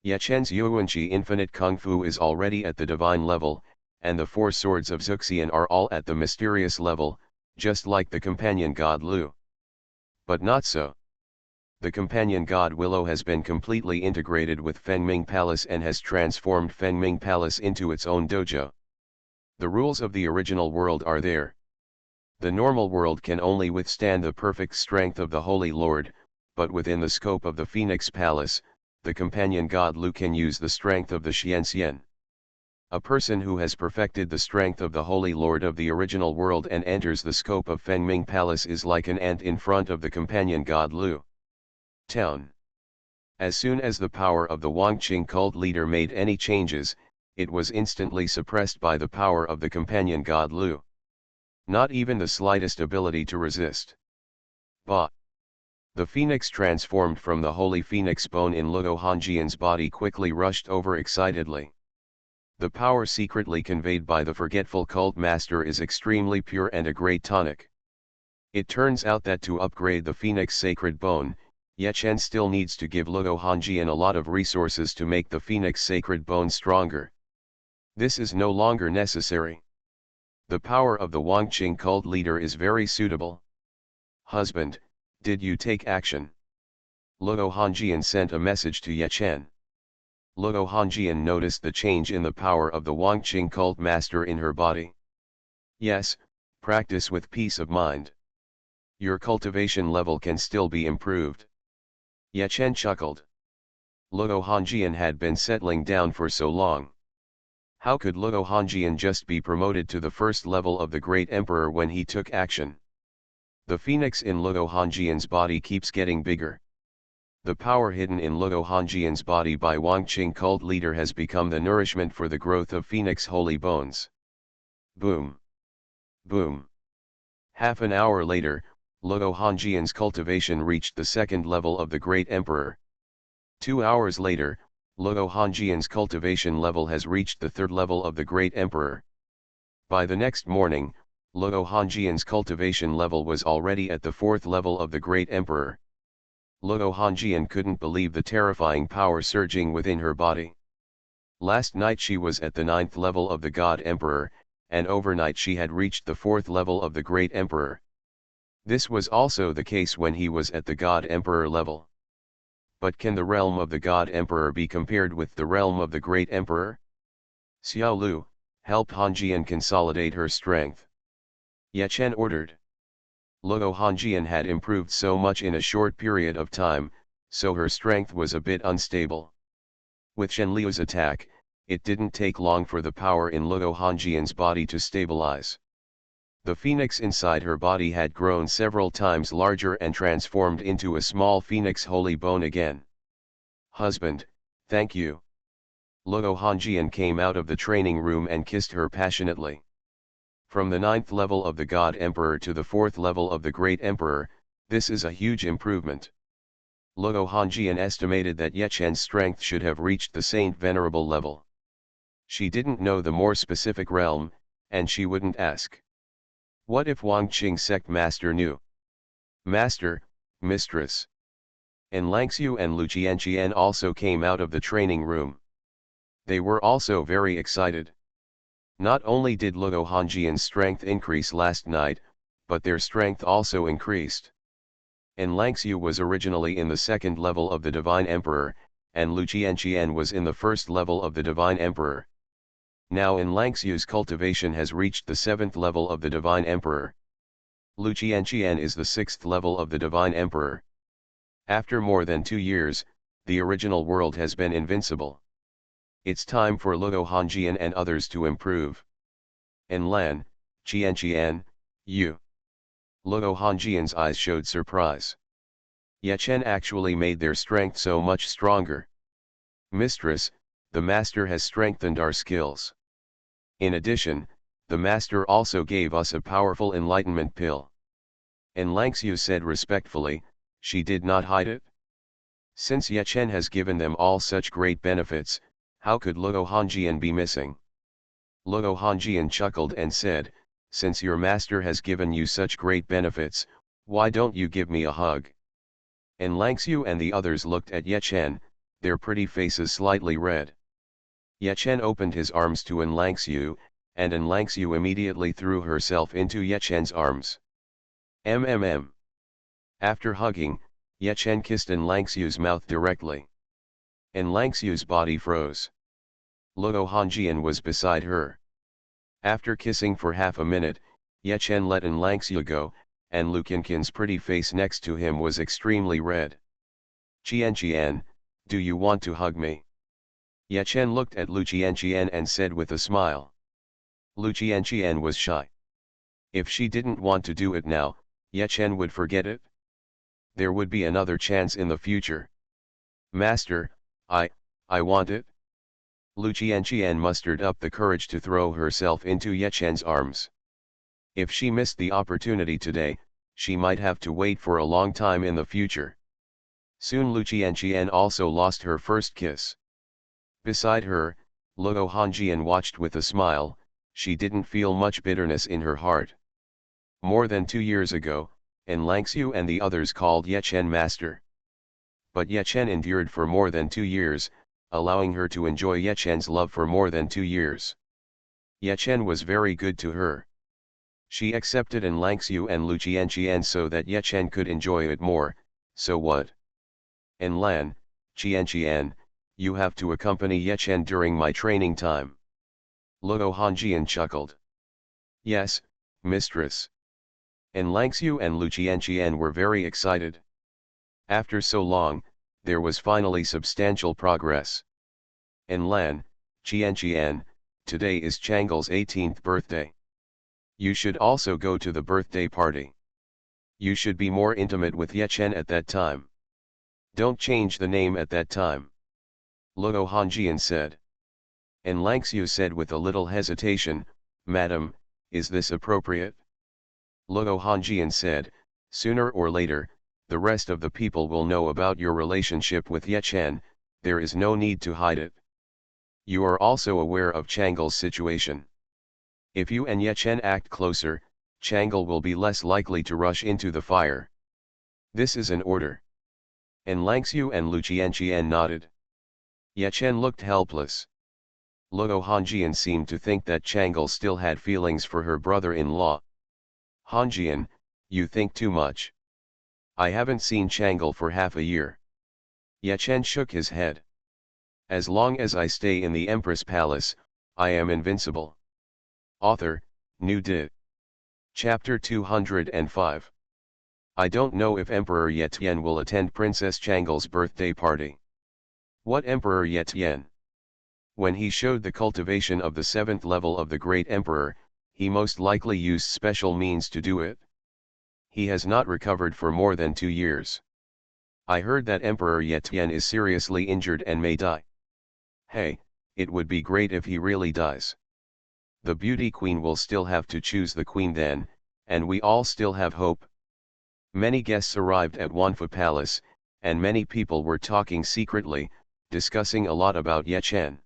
Ye Chen's Yuanqi infinite kung fu is already at the divine level, and the four swords of Zuxian are all at the mysterious level, just like the companion god Lu. But not so. The companion god Willow has been completely integrated with Fengming Palace and has transformed Fengming Palace into its own dojo. The rules of the original world are there. The normal world can only withstand the perfect strength of the Holy Lord, but within the scope of the Phoenix Palace, the companion god Lu can use the strength of the Xianxian. A person who has perfected the strength of the Holy Lord of the original world and enters the scope of Fengming Palace is like an ant in front of the companion god Lu. Town. As soon as the power of the Wangqing cult leader made any changes, it was instantly suppressed by the power of the companion god Lu. Not even the slightest ability to resist. Bah! The phoenix transformed from the holy phoenix bone in Luo Hongjian's body quickly rushed over excitedly. The power secretly conveyed by the forgetful cult master is extremely pure and a great tonic. It turns out that to upgrade the phoenix sacred bone, Ye Chen still needs to give Luo Hongjian a lot of resources to make the phoenix sacred bone stronger. This is no longer necessary. The power of the Wangqing cult leader is very suitable. Husband, did you take action? Luo Hongjian sent a message to Ye Chen. Luo Hongjian noticed the change in the power of the Wangqing cult master in her body. Yes, practice with peace of mind. Your cultivation level can still be improved. Ye Chen chuckled. Luo Hongjian had been settling down for so long. How could Luo Hongjian just be promoted to the first level of the great emperor when he took action? The phoenix in Luo Hongjian's body keeps getting bigger. The power hidden in Luo Hongjian's body by Wangqing cult leader has become the nourishment for the growth of phoenix holy bones. Boom! Boom! Half an hour later, Luo Hongjian's cultivation reached the second level of the great emperor. 2 hours later, Luo Hongjian's cultivation level has reached the third level of the great emperor. By the next morning, Luo Hongjian's cultivation level was already at the fourth level of the great emperor. Luo Hongjian couldn't believe the terrifying power surging within her body. Last night she was at the 9th level of the God Emperor, and overnight she had reached the 4th level of the Great Emperor. This was also the case when he was at the God Emperor level. But can the realm of the God Emperor be compared with the realm of the Great Emperor? Xiao Lu, help Hanjian consolidate her strength. Ye Chen ordered. Luo Hanjian had improved so much in a short period of time, so her strength was a bit unstable. With Shen Liu's attack, it didn't take long for the power in Luo Hanjian's body to stabilize. The phoenix inside her body had grown several times larger and transformed into a small phoenix holy bone again. Husband, thank you. Luo Hanjian came out of the training room and kissed her passionately. From the 9th level of the God Emperor to the 4th level of the Great Emperor, this is a huge improvement. Luo Hanjian estimated that Ye Chen's strength should have reached the Saint Venerable level. She didn't know the more specific realm, and she wouldn't ask. What if Wangqing sect master knew? Master, mistress. And Langxiu and Lu Qianqian also came out of the training room. They were also very excited. Not only did Luo Hanjian's strength increase last night, but their strength also increased. And Langxiu was originally in the 2nd level of the Divine Emperor, and Lu Qianqian was in the 1st level of the Divine Emperor. Now in Langxiu's cultivation has reached the 7th level of the Divine Emperor. Lu Qianqian is the 6th level of the Divine Emperor. After more than 2 years, the original world has been invincible. It's time for Luo Hanjian and others to improve. Enlan, Qianqian, you. Luo Hanjian's eyes showed surprise. Ye Chen actually made their strength so much stronger. Mistress, the master has strengthened our skills. In addition, the master also gave us a powerful enlightenment pill. And Langxiu said respectfully, she did not hide it. Since Ye Chen has given them all such great benefits, how could Luo Hanjian be missing? Luo Hanjian chuckled and said, since your master has given you such great benefits, why don't you give me a hug? And Langxiu and the others looked at Ye Chen, their pretty faces slightly red. Ye Chen opened his arms to Langxiu, and Langxiu immediately threw herself into Ye Chen's arms. MMM. After hugging, Ye Chen kissed Langxiu's mouth directly. Langxiu's body froze. Luo Hanjian was beside her. After kissing for half a minute, Ye Chen let Langxiu go, and Lu Qianqian's pretty face next to him was extremely red. Qianqian, do you want to hug me? Ye Chen looked at Lu Qianqian and said with a smile. Lu Qianqian was shy. If she didn't want to do it now, Ye Chen would forget it. There would be another chance in the future. Master, I want it. Lu Qianqian mustered up the courage to throw herself into Ye Chen's arms. If she missed the opportunity today, she might have to wait for a long time in the future. Soon Lu Qianqian also lost her first kiss. Beside her, Luo Hanjian watched with a smile, she didn't feel much bitterness in her heart. More than 2 years ago, Langxiu and the others called Ye Chen master. But Ye Chen endured for more than 2 years, allowing her to enjoy Ye Chen's love for more than 2 years. Ye Chen was very good to her. She accepted Langxiu and Lu Qianqian so that Ye Chen could enjoy it more, so what? Lan, Qianqian, you have to accompany Ye Chen during my training time. Luo Hanjian chuckled. Yes, mistress. Langxiu and Lu Qianqian were very excited. After so long, there was finally substantial progress. Lan, Qianqian, today is Chang'e's 18th birthday. You should also go to the birthday party. You should be more intimate with Ye Chen at that time. Don't change the name at that time. Luo Hanjian said. Langxiu said with a little hesitation, Madam, is this appropriate? Luo Hanjian said, sooner or later, the rest of the people will know about your relationship with Ye Chen, there is no need to hide it. You are also aware of Chang'e's situation. If you and Ye Chen act closer, Chang'e will be less likely to rush into the fire. This is an order. Langxiu and Lu Qianqian nodded. Ye Chen looked helpless. Luo Hanjian seemed to think that Chang'e still had feelings for her brother-in-law. Hanjian, You think too much. I haven't seen Chang'e for half a year. Ye Chen shook his head. As long as I stay in the Empress Palace, I am invincible. Author, New Di. Chapter 205. I don't know if Emperor Ye Tian will attend Princess Chang'e's birthday party. What Emperor Ye Tian? When he showed the cultivation of the 7th level of the Great Emperor, he most likely used special means to do it. He has not recovered for more than 2 years. I heard that Emperor Ye Tian is seriously injured and may die. Hey, it would be great if he really dies. The beauty queen will still have to choose the queen then, and we all still have hope. Many guests arrived at Xuanhuan Palace, and many people were talking secretly, discussing a lot about Ye Chen.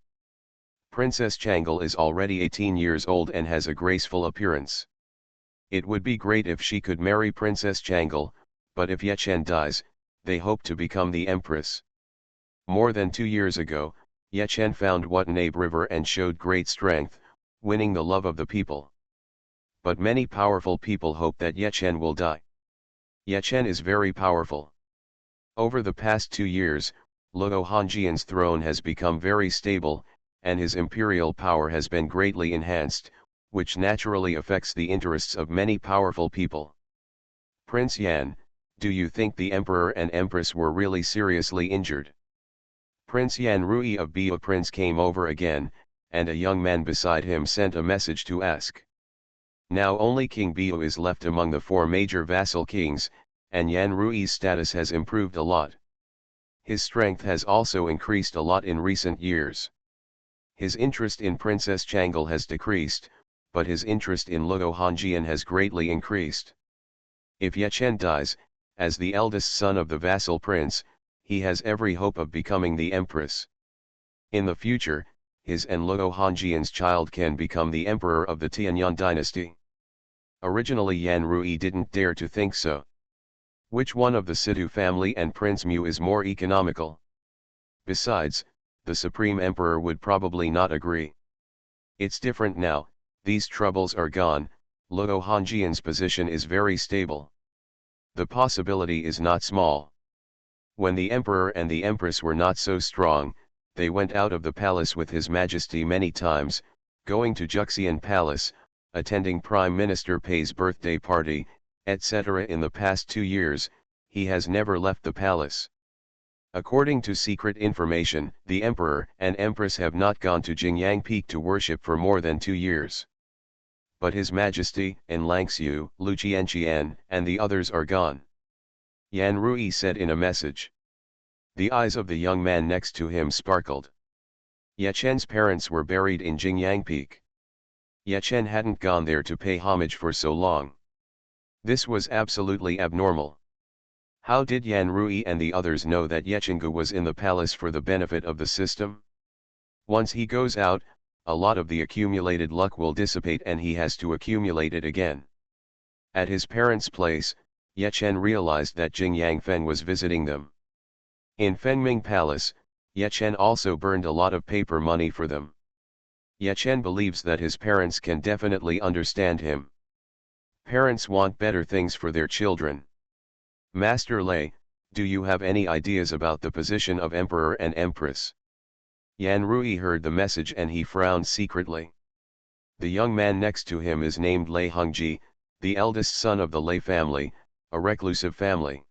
Princess Chang'e is already 18 years old and has a graceful appearance. It would be great if she could marry Princess Chang'e, but if Ye Chen dies, they hope to become the empress. More than 2 years ago, Ye Chen found Watanabe River and showed great strength, winning the love of the people. But many powerful people hope that Ye Chen will die. Ye Chen is very powerful. Over the past 2 years, Luo Hongjian's throne has become very stable, and his imperial power has been greatly enhanced, which naturally affects the interests of many powerful people. Prince Yan, do you think the emperor and empress were really seriously injured? Prince Yan Rui of Bio Prince came over again, and a young man beside him sent a message to ask. Now only King Bio is left among the 4 major vassal kings, and Yan Rui's status has improved a lot. His strength has also increased a lot in recent years. His interest in Princess Chang'e has decreased, but his interest in Luo Hongjian has greatly increased. If Ye Chen dies, as the eldest son of the vassal prince, he has every hope of becoming the empress. In the future, his and Luo Hongjian's child can become the emperor of the Tianyang dynasty. Originally Yan Rui didn't dare to think so. Which one of the Situ family and Prince Mu is more economical? Besides, the Supreme Emperor would probably not agree. It's different now, these troubles are gone, Luo Hongjian's position is very stable. The possibility is not small. When the Emperor and the Empress were not so strong, they went out of the palace with His Majesty many times, going to Xuanhuan Palace, attending Prime Minister Pei's birthday party, etc. In the past 2 years, he has never left the palace. According to secret information, the Emperor and Empress have not gone to Jingyang Peak to worship for more than 2 years. But His Majesty, and Langxiu, Lu Qianqian, and the others are gone. Yan Rui said in a message. The eyes of the young man next to him sparkled. Ye Chen's parents were buried in Jingyang Peak. Ye Chen hadn't gone there to pay homage for so long. This was absolutely abnormal. How did Yan Rui and the others know that Ye Chenggu was in the palace for the benefit of the system? Once he goes out, a lot of the accumulated luck will dissipate and he has to accumulate it again. At his parents' place, Ye Chen realized that Jingyang Feng was visiting them. In Fengming Palace, Ye Chen also burned a lot of paper money for them. Ye Chen believes that his parents can definitely understand him. Parents want better things for their children. Master Lei, do you have any ideas about the position of Emperor and Empress? Yan Rui heard the message and he frowned secretly. The young man next to him is named Lei Hongji, the eldest son of the Lei family, a reclusive family.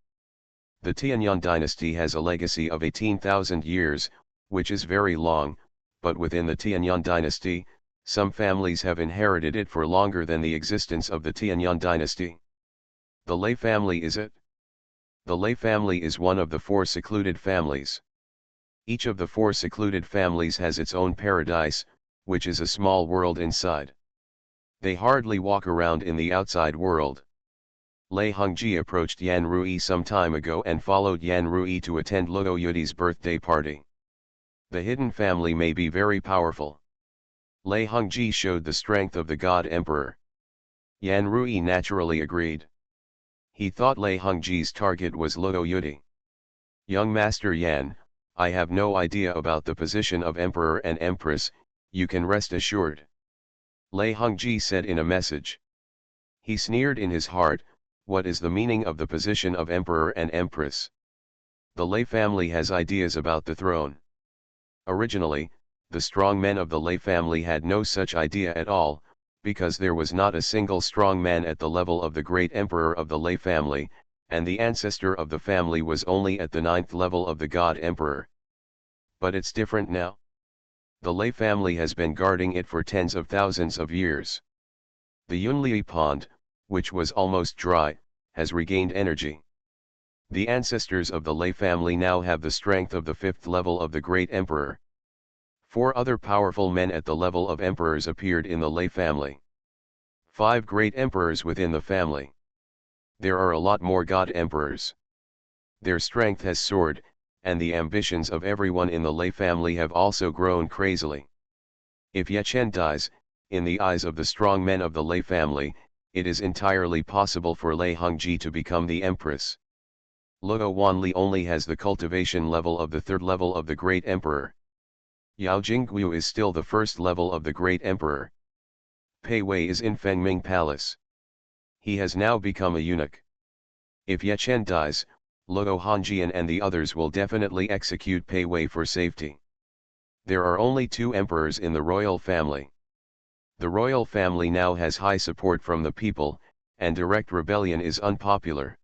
The Tianyang dynasty has a legacy of 18,000 years, which is very long, but within the Tianyang dynasty, some families have inherited it for longer than the existence of the Tianyang dynasty. The Lei family is it? The Lei family is one of the 4 secluded families. Each of the 4 secluded families has its own paradise, which is a small world inside. They hardly walk around in the outside world. Lei Hongji approached Yan Rui some time ago and followed Yan Rui to attend Luo Yudi's birthday party. The hidden family may be very powerful. Lei Hongji showed the strength of the God Emperor. Yan Rui naturally agreed. He thought Lei Hongji's target was Luo Yudi. Young Master Yan, I have no idea about the position of Emperor and Empress, you can rest assured. Lei Hongji said in a message. He sneered in his heart, What is the meaning of the position of emperor and empress? The Lei family has ideas about the throne. Originally, the strong men of the Lei family had no such idea at all, because there was not a single strong man at the level of the great emperor of the Lei family, and the ancestor of the family was only at the 9th level of the god emperor. But it's different now. The Lei family has been guarding it for tens of thousands of years. The Yunli pond, which was almost dry, has regained energy. The ancestors of the Lei family now have the strength of the 5th level of the great emperor. 4 other powerful men at the level of emperors appeared in the Lei family. 5 great emperors within the family. There are a lot more god emperors. Their strength has soared, and the ambitions of everyone in the Lei family have also grown crazily. If Ye Chen dies, in the eyes of the strong men of the Lei family, it is entirely possible for Lei Hongji to become the empress. Luo Wanli only has the cultivation level of the 3rd level of the great emperor. Yao Jingguo is still the 1st level of the great emperor. Pei Wei is in Fengming Palace. He has now become a eunuch. If Ye Chen dies, Luo Hongjian and the others will definitely execute Pei Wei for safety. There are only 2 emperors in the royal family. The royal family now has high support from the people, and direct rebellion is unpopular.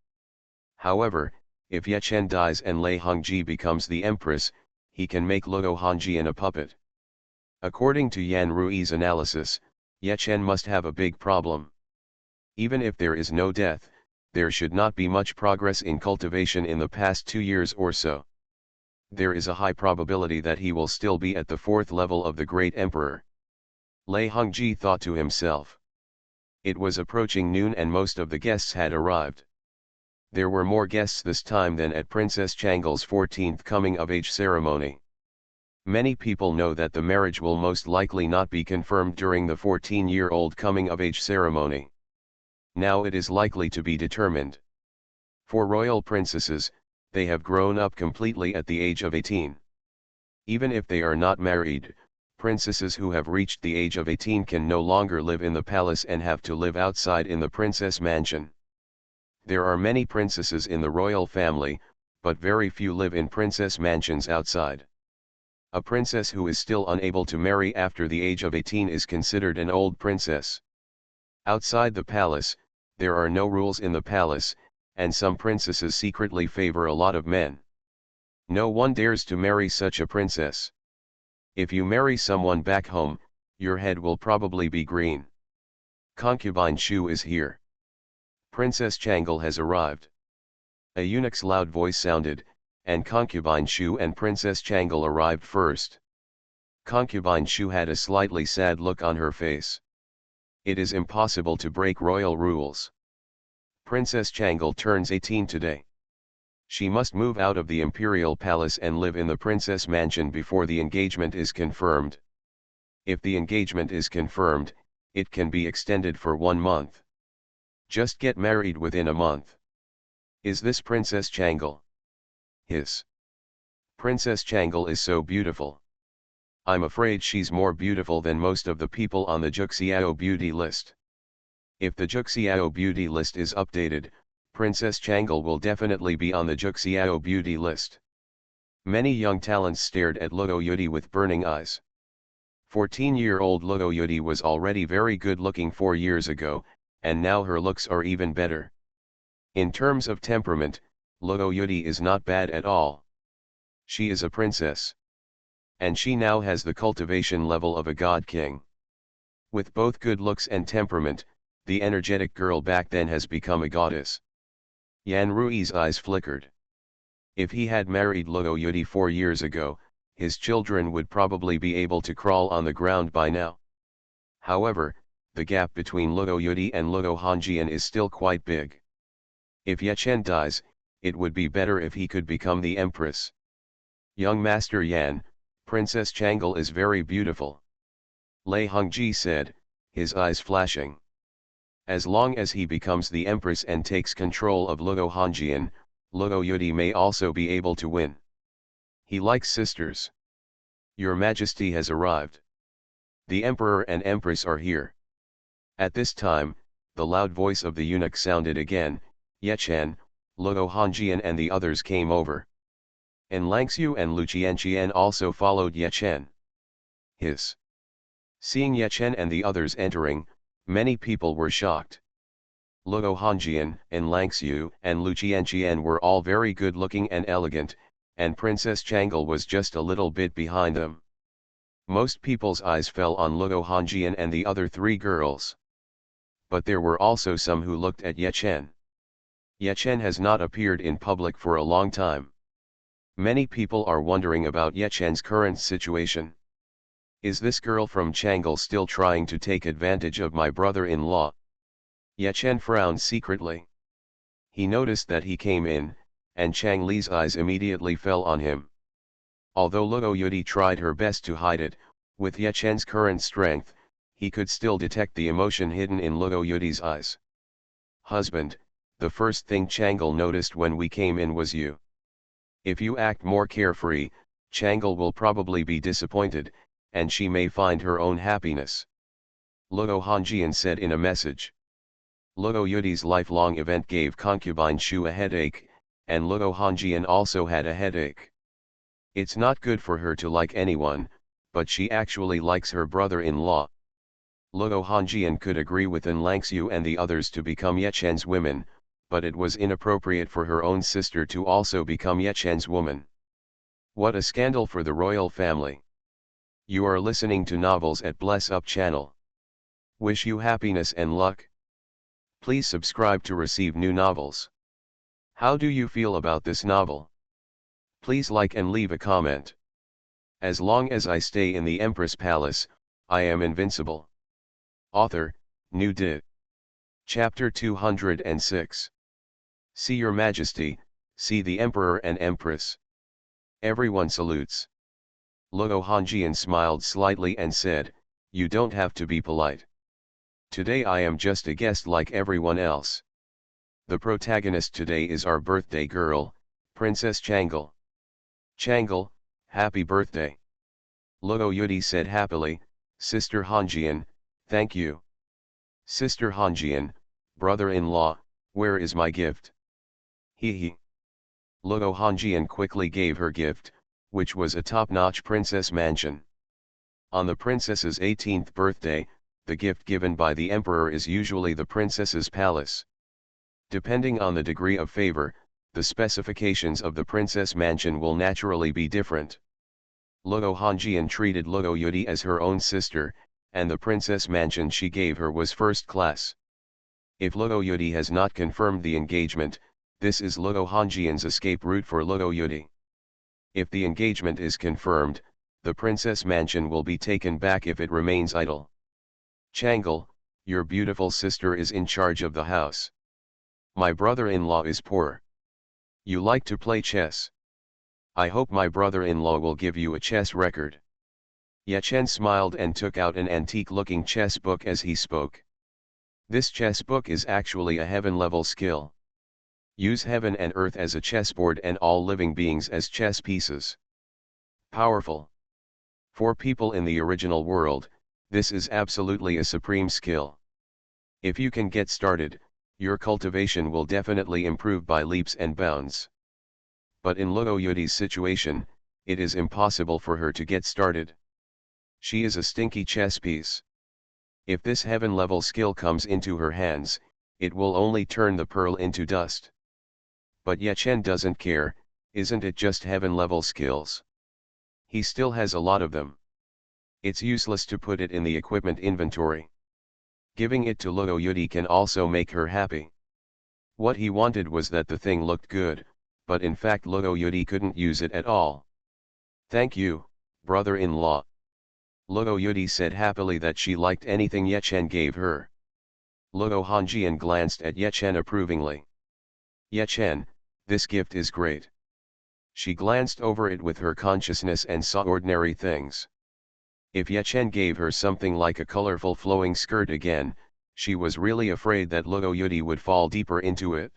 However, if Ye Chen dies and Lei Hongji becomes the empress, he can make Luo Hongjian a puppet. According to Yan Rui's analysis, Ye Chen must have a big problem. Even if there is no death, there should not be much progress in cultivation in the past 2 years or so. There is a high probability that he will still be at the 4th level of the great emperor. Lei Hongji thought to himself. It was approaching noon and most of the guests had arrived. There were more guests this time than at Princess Chang'e's 14th coming-of-age ceremony. Many people know that the marriage will most likely not be confirmed during the 14-year-old coming-of-age ceremony. Now it is likely to be determined. For royal princesses, they have grown up completely at the age of 18. Even if they are not married, princesses who have reached the age of 18 can no longer live in the palace and have to live outside in the princess mansion. There are many princesses in the royal family, but very few live in princess mansions outside. A princess who is still unable to marry after the age of 18 is considered an old princess. Outside the palace, there are no rules in the palace, and some princesses secretly favor a lot of men. No one dares to marry such a princess. If you marry someone back home, your head will probably be green. Concubine Shu is here. Princess Chang'e has arrived. A eunuch's loud voice sounded, and Concubine Shu and Princess Chang'e arrived first. Concubine Shu had a slightly sad look on her face. It is impossible to break royal rules. Princess Chang'e turns 18 today. She must move out of the imperial palace and live in the princess mansion before the engagement is confirmed. If the engagement is confirmed, it can be extended for 1 month. Just get married within a month. Is this Princess Chang'e? Hiss. Princess Chang'e is so beautiful. I'm afraid she's more beautiful than most of the people on the Juxiao beauty list. If the Juxiao beauty list is updated, Princess Chang'e will definitely be on the Juxiao beauty list. Many young talents stared at Luo Yudi with burning eyes. 14-year-old Luo Yudi was already very good looking 4 years ago, and now her looks are even better. In terms of temperament, Luo Yudi is not bad at all. She is a princess. And she now has the cultivation level of a god king. With both good looks and temperament, the energetic girl back then has become a goddess. Yan Rui's eyes flickered. If he had married Luo Yudi 4 years ago, his children would probably be able to crawl on the ground by now. However, the gap between Luo Yudi and Luo Hongjian is still quite big. If Ye Chen dies, it would be better if he could become the empress. Young Master Yan, Princess Chang'e is very beautiful. Lei Hongji said, his eyes flashing. As long as he becomes the empress and takes control of Luo Hongjian, Luo Yudi may also be able to win. He likes sisters. Your Majesty has arrived. The emperor and empress are here. At this time, the loud voice of the eunuch sounded again, Chen, Luo Hongjian and the others came over. And Langxiu and Lu Qianqian also followed Chen. Seeing Chen and the others entering, many people were shocked. Luo Hongjian, and Langxiu, and Lu Qianqian were all very good looking and elegant, and Princess Changel was just a little bit behind them. Most people's eyes fell on Luo Hongjian and the other three girls. But there were also some who looked at Chen. Chen has not appeared in public for a long time. Many people are wondering about Chen's current situation. Is this girl from Changel still trying to take advantage of my brother-in-law? Chen frowned secretly. He noticed that he came in, and Chang Li's eyes immediately fell on him. Although Luo Yudi tried her best to hide it, with Chen's current strength, he could still detect the emotion hidden in Luo Yudi's eyes. Husband, the first thing Changel noticed when we came in was you. If you act more carefree, Changel will probably be disappointed, and she may find her own happiness. Luo Hongjian said in a message. Luo Yudi's lifelong event gave concubine Shu a headache, and Luo Hongjian also had a headache. It's not good for her to like anyone, but she actually likes her brother-in-law. Luo Hongjian could agree with Langxiu and the others to become Chen's women, but it was inappropriate for her own sister to also become Chen's woman. What a scandal for the royal family. You are listening to novels at Bless Up channel. Wish you happiness and luck. Please subscribe to receive new novels. How do you feel about this novel? Please like and leave a comment. As long as I stay in the Empress Palace, I am invincible. Author, New Dit. Chapter 206. See Your Majesty, see the Emperor and Empress. Everyone salutes. Luo Hongjian smiled slightly and said, you don't have to be polite. Today I am just a guest like everyone else. The protagonist today is our birthday girl, Princess Changel. Changel, happy birthday. Luo Yudi said happily, Sister Hongjian, thank you. Sister Hongjian, brother-in-law, where is my gift? He. Luo Hongjian quickly gave her gift, which was a top-notch princess mansion. On the princess's 18th birthday, the gift given by the emperor is usually the princess's palace. Depending on the degree of favor, the specifications of the princess mansion will naturally be different. Luo Hongjian treated Luo Yudi as her own sister, and the princess mansion she gave her was first class. If Luo Yudi has not confirmed the engagement, this is Luo Hongjian's escape route for Luo Yudi. If the engagement is confirmed, the princess mansion will be taken back if it remains idle. Changel, your beautiful sister is in charge of the house. My brother-in-law is poor. You like to play chess. I hope my brother-in-law will give you a chess record. Chen smiled and took out an antique-looking chess book as he spoke. This chess book is actually a heaven-level skill. Use heaven and earth as a chessboard and all living beings as chess pieces. Powerful. For people in the original world, this is absolutely a supreme skill. If you can get started, your cultivation will definitely improve by leaps and bounds. But in Luo Yudi's situation, it is impossible for her to get started. She is a stinky chess piece. If this heaven-level skill comes into her hands, it will only turn the pearl into dust. But Chen doesn't care, isn't it just heaven-level skills? He still has a lot of them. It's useless to put it in the equipment inventory. Giving it to Luo Yudi can also make her happy. What he wanted was that the thing looked good, but in fact Luo Yudi couldn't use it at all. Thank you, brother-in-law. Luo Yudi said happily that she liked anything Chen gave her. Luo Hongjian glanced at Chen approvingly. Chen, this gift is great. She glanced over it with her consciousness and saw ordinary things. If Chen gave her something like a colorful flowing skirt again, she was really afraid that Luo Yudi would fall deeper into it.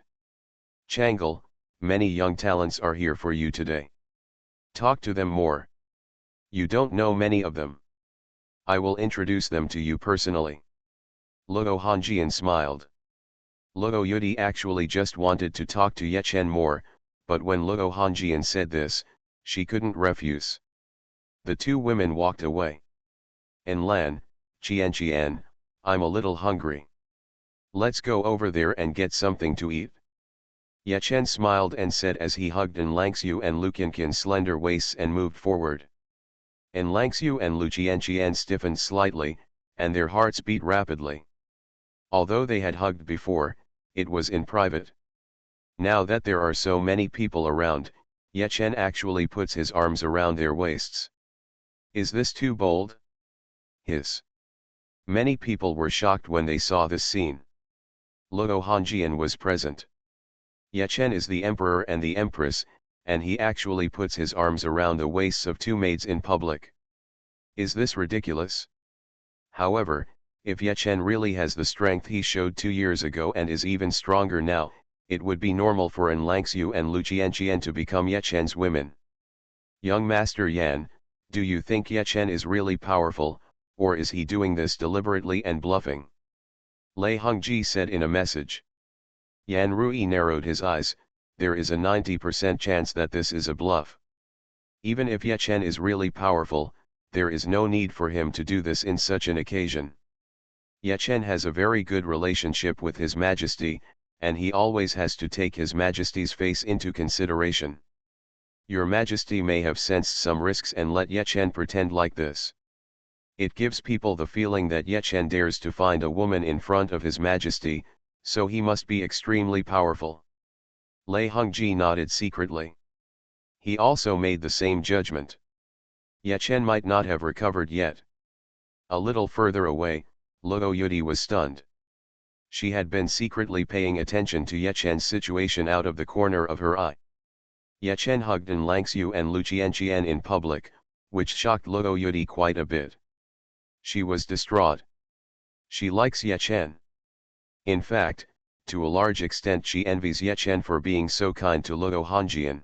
Changel, many young talents are here for you today. Talk to them more. You don't know many of them. I will introduce them to you personally. Luo Hongjian smiled. Luo Yudi actually just wanted to talk to Ye Chen more, but when Luo Hongjian said this, she couldn't refuse. The two women walked away. Enlan, Qian, I'm a little hungry. Let's go over there and get something to eat. Ye Chen smiled and said as he hugged Enlangxiu and Lu Qianqian's slender waists and moved forward. Enlangxiu and Lu Qianqian stiffened slightly, and their hearts beat rapidly. Although they had hugged before, it was in private. Now that there are so many people around, Ye Chen actually puts his arms around their waists. Is this too bold? Hiss. Many people were shocked when they saw this scene. Luo Hongjian was present. Ye Chen is the emperor and the empress, and he actually puts his arms around the waists of two maids in public. Is this ridiculous? However, if Ye Chen really has the strength he showed 2 years ago and is even stronger now, it would be normal for Enlangxiu and Lu Qianqian to become Ye Chen's women. Young Master Yan, do you think Ye Chen is really powerful, or is he doing this deliberately and bluffing? Lei Hongji said in a message. Yan Rui narrowed his eyes. There is a 90% chance that this is a bluff. Even if Ye Chen is really powerful, there is no need for him to do this in such an occasion. Ye Chen has a very good relationship with His Majesty, and he always has to take His Majesty's face into consideration. Your Majesty may have sensed some risks and let Ye Chen pretend like this. It gives people the feeling that Ye Chen dares to find a woman in front of His Majesty, so he must be extremely powerful. Lei Hongji nodded secretly. He also made the same judgment. Ye Chen might not have recovered yet. A little further away, Luo Yudi was stunned. She had been secretly paying attention to Ye Chen's situation out of the corner of her eye. Ye Chen hugged Enlangxiu and Lu Qianqian in public, which shocked Luo Yudi quite a bit. She was distraught. She likes Ye Chen. In fact, to a large extent she envies Ye Chen for being so kind to Luo Hongjian.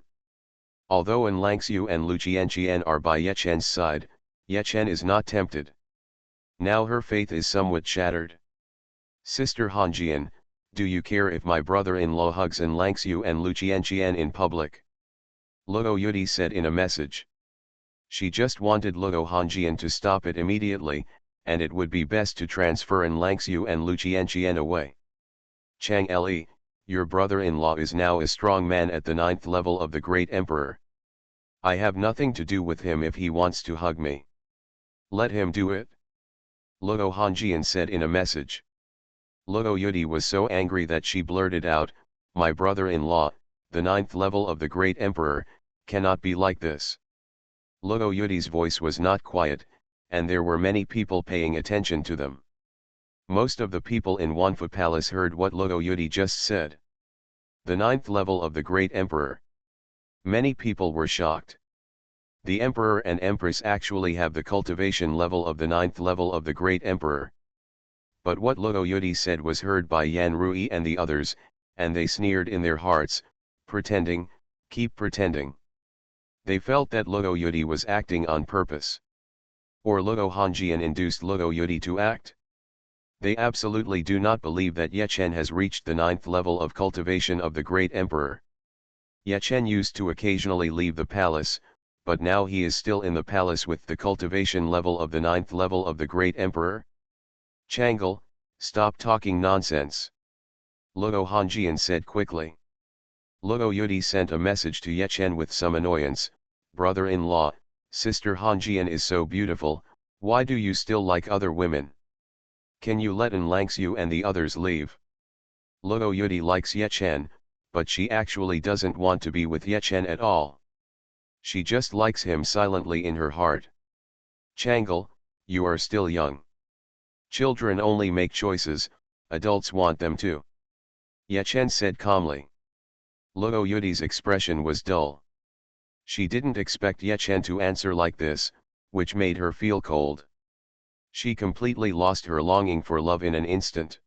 Although Enlangxiu and Lu Qianqian are by Ye Chen's side, Ye Chen is not tempted. Now her faith is somewhat shattered. Sister Hongjian, do you care if my brother-in-law hugs Enlangxiu and Lu Qianqian in public? Luo Yudi said in a message. She just wanted Luo Hongjian to stop it immediately, and it would be best to transfer Enlangxiu and Lu Qianqian away. Chang Li, your brother-in-law is now a strong man at the 9th level of the Great Emperor. I have nothing to do with him if he wants to hug me. Let him do it. Luo Hongjian said in a message. Luo Yudi was so angry that she blurted out, my brother-in-law, the 9th level of the Great Emperor, cannot be like this. Luo Yudi's voice was not quiet, and there were many people paying attention to them. Most of the people in Xuanhuan Palace heard what Luo Yudi just said. The 9th level of the Great Emperor. Many people were shocked. The Emperor and Empress actually have the cultivation level of the 9th level of the Great Emperor. But what Luo Yudi said was heard by Yan Rui and the others, and they sneered in their hearts, pretending, keep pretending. They felt that Luo Yudi was acting on purpose. Or Luo Hongjian induced Luo Yudi to act. They absolutely do not believe that Ye Chen has reached the 9th level of cultivation of the Great Emperor. Ye Chen used to occasionally leave the palace, but now he is still in the palace with the cultivation level of the 9th level of the Great Emperor. Changle, stop talking nonsense. Luo Hongjian said quickly. Luo Yudi sent a message to Ye Chen with some annoyance, brother-in-law, sister Hongjian is so beautiful, why do you still like other women? Can you let Enlangxiu and the others leave? Luo Yudi likes Ye Chen, but she actually doesn't want to be with Ye Chen at all. She just likes him silently in her heart. Changle, you are still young. Children only make choices, adults want them too. Ye Chen said calmly. Luo Yudi's expression was dull. She didn't expect Ye Chen to answer like this, which made her feel cold. She completely lost her longing for love in an instant.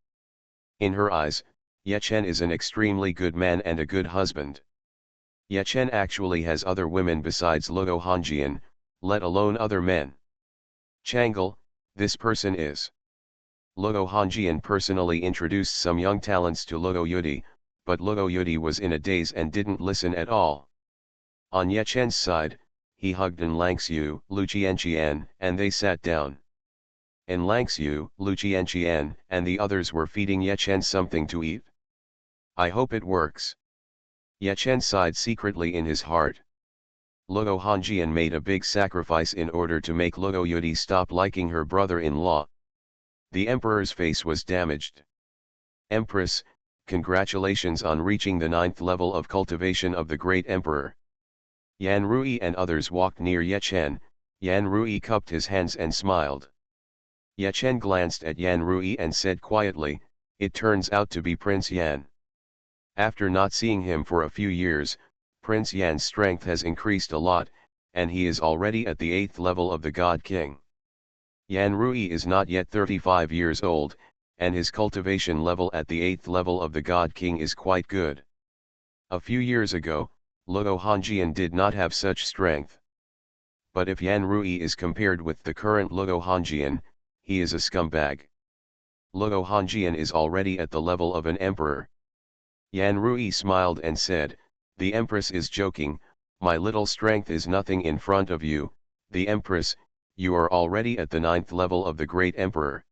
In her eyes, Ye Chen is an extremely good man and a good husband. Ye Chen actually has other women besides Luo Hongjian, let alone other men. Changle, this person is. Luo Hongjian personally introduced some young talents to Luo Yudi, but Luo Yudi was in a daze and didn't listen at all. On Ye Chen's side, he hugged En Langxiu, Lu Qianqian, and they sat down. En Langxiu, Lu Qianqian, and the others were feeding Ye Chen something to eat. I hope it works. Ye Chen sighed secretly in his heart. Luo Hongjian made a big sacrifice in order to make Luo Yudi stop liking her brother-in-law. The emperor's face was damaged. Empress, congratulations on reaching the 9th level of cultivation of the great emperor. Yan Rui and others walked near Ye Chen. Yan Rui cupped his hands and smiled. Ye Chen glanced at Yan Rui and said quietly, "It turns out to be Prince Yan." After not seeing him for a few years, Prince Yan's strength has increased a lot, and he is already at the 8th level of the God King. Yan Rui is not yet 35 years old, and his cultivation level at the 8th level of the God King is quite good. A few years ago, Luo Hongjian did not have such strength. But if Yan Rui is compared with the current Luo Hongjian, he is a scumbag. Luo Hongjian is already at the level of an emperor. Yan Rui smiled and said, "The Empress is joking, my little strength is nothing in front of you, the Empress, you are already at the 9th level of the great emperor."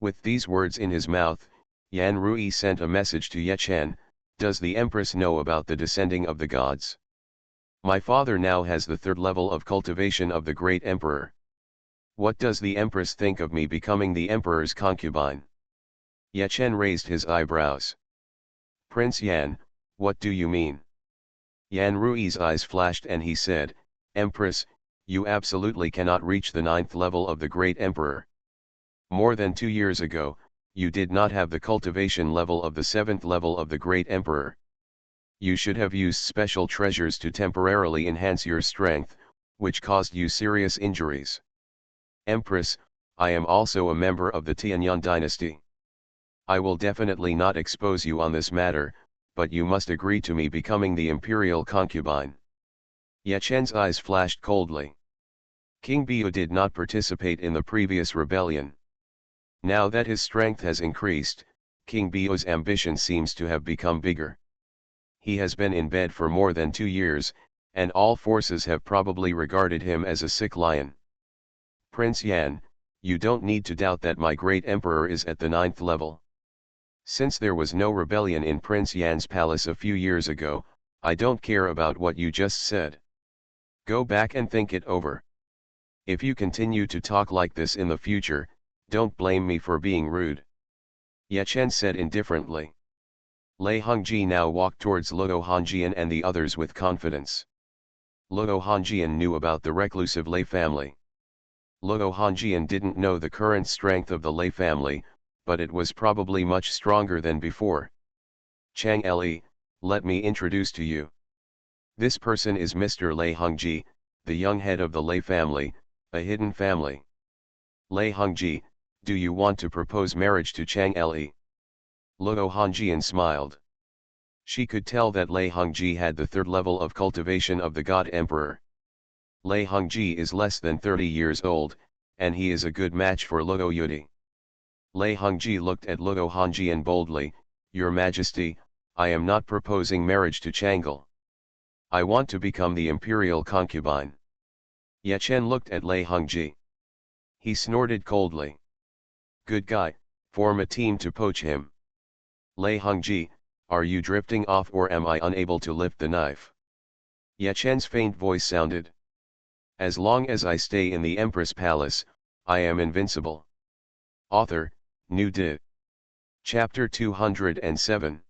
With these words in his mouth, Yan Rui sent a message to Ye Chen, "Does the Empress know about the descending of the gods? My father now has the 3rd level of cultivation of the great emperor. What does the Empress think of me becoming the emperor's concubine?" Ye Chen raised his eyebrows. "Prince Yan, what do you mean?" Yan Rui's eyes flashed and he said, "Empress, you absolutely cannot reach the 9th level of the great emperor. More than 2 years ago, you did not have the cultivation level of the 7th level of the great emperor. You should have used special treasures to temporarily enhance your strength, which caused you serious injuries. Empress, I am also a member of the Tianyang dynasty. I will definitely not expose you on this matter, but you must agree to me becoming the imperial concubine." Ye Chen's eyes flashed coldly. King Biu did not participate in the previous rebellion. Now that his strength has increased, King Biu's ambition seems to have become bigger. He has been in bed for more than 2 years, and all forces have probably regarded him as a sick lion. "Prince Yan, you don't need to doubt that my great emperor is at the 9th level. Since there was no rebellion in Prince Yan's palace a few years ago, I don't care about what you just said. Go back and think it over. If you continue to talk like this in the future, don't blame me for being rude." Ye Chen said indifferently. Lei Hongji now walked towards Luo Hongjian and the others with confidence. Luo Hongjian knew about the reclusive Lei family. Luo Hongjian didn't know the current strength of the Lei family, but it was probably much stronger than before. "Chang Li, let me introduce to you. This person is Mr. Lei Hongji, the young head of the Lei family, a hidden family. Lei Hongji, do you want to propose marriage to Chang Li?" Luo Hongjian smiled. She could tell that Lei Hongji had the 3rd level of cultivation of the God Emperor. Lei Hongji is less than 30 years old, and he is a good match for Luo Yudi. Lei Hongji looked at Luo Hongjian boldly, "Your Majesty, I am not proposing marriage to Chang'e. I want to become the imperial concubine." Ye Chen looked at Lei Hongji. He snorted coldly. "Good guy, form a team to poach him. Lei Hongji, are you drifting off or am I unable to lift the knife?" Ye Chen's faint voice sounded. "As long as I stay in the Empress Palace, I am invincible." Author, New Di. Chapter 207.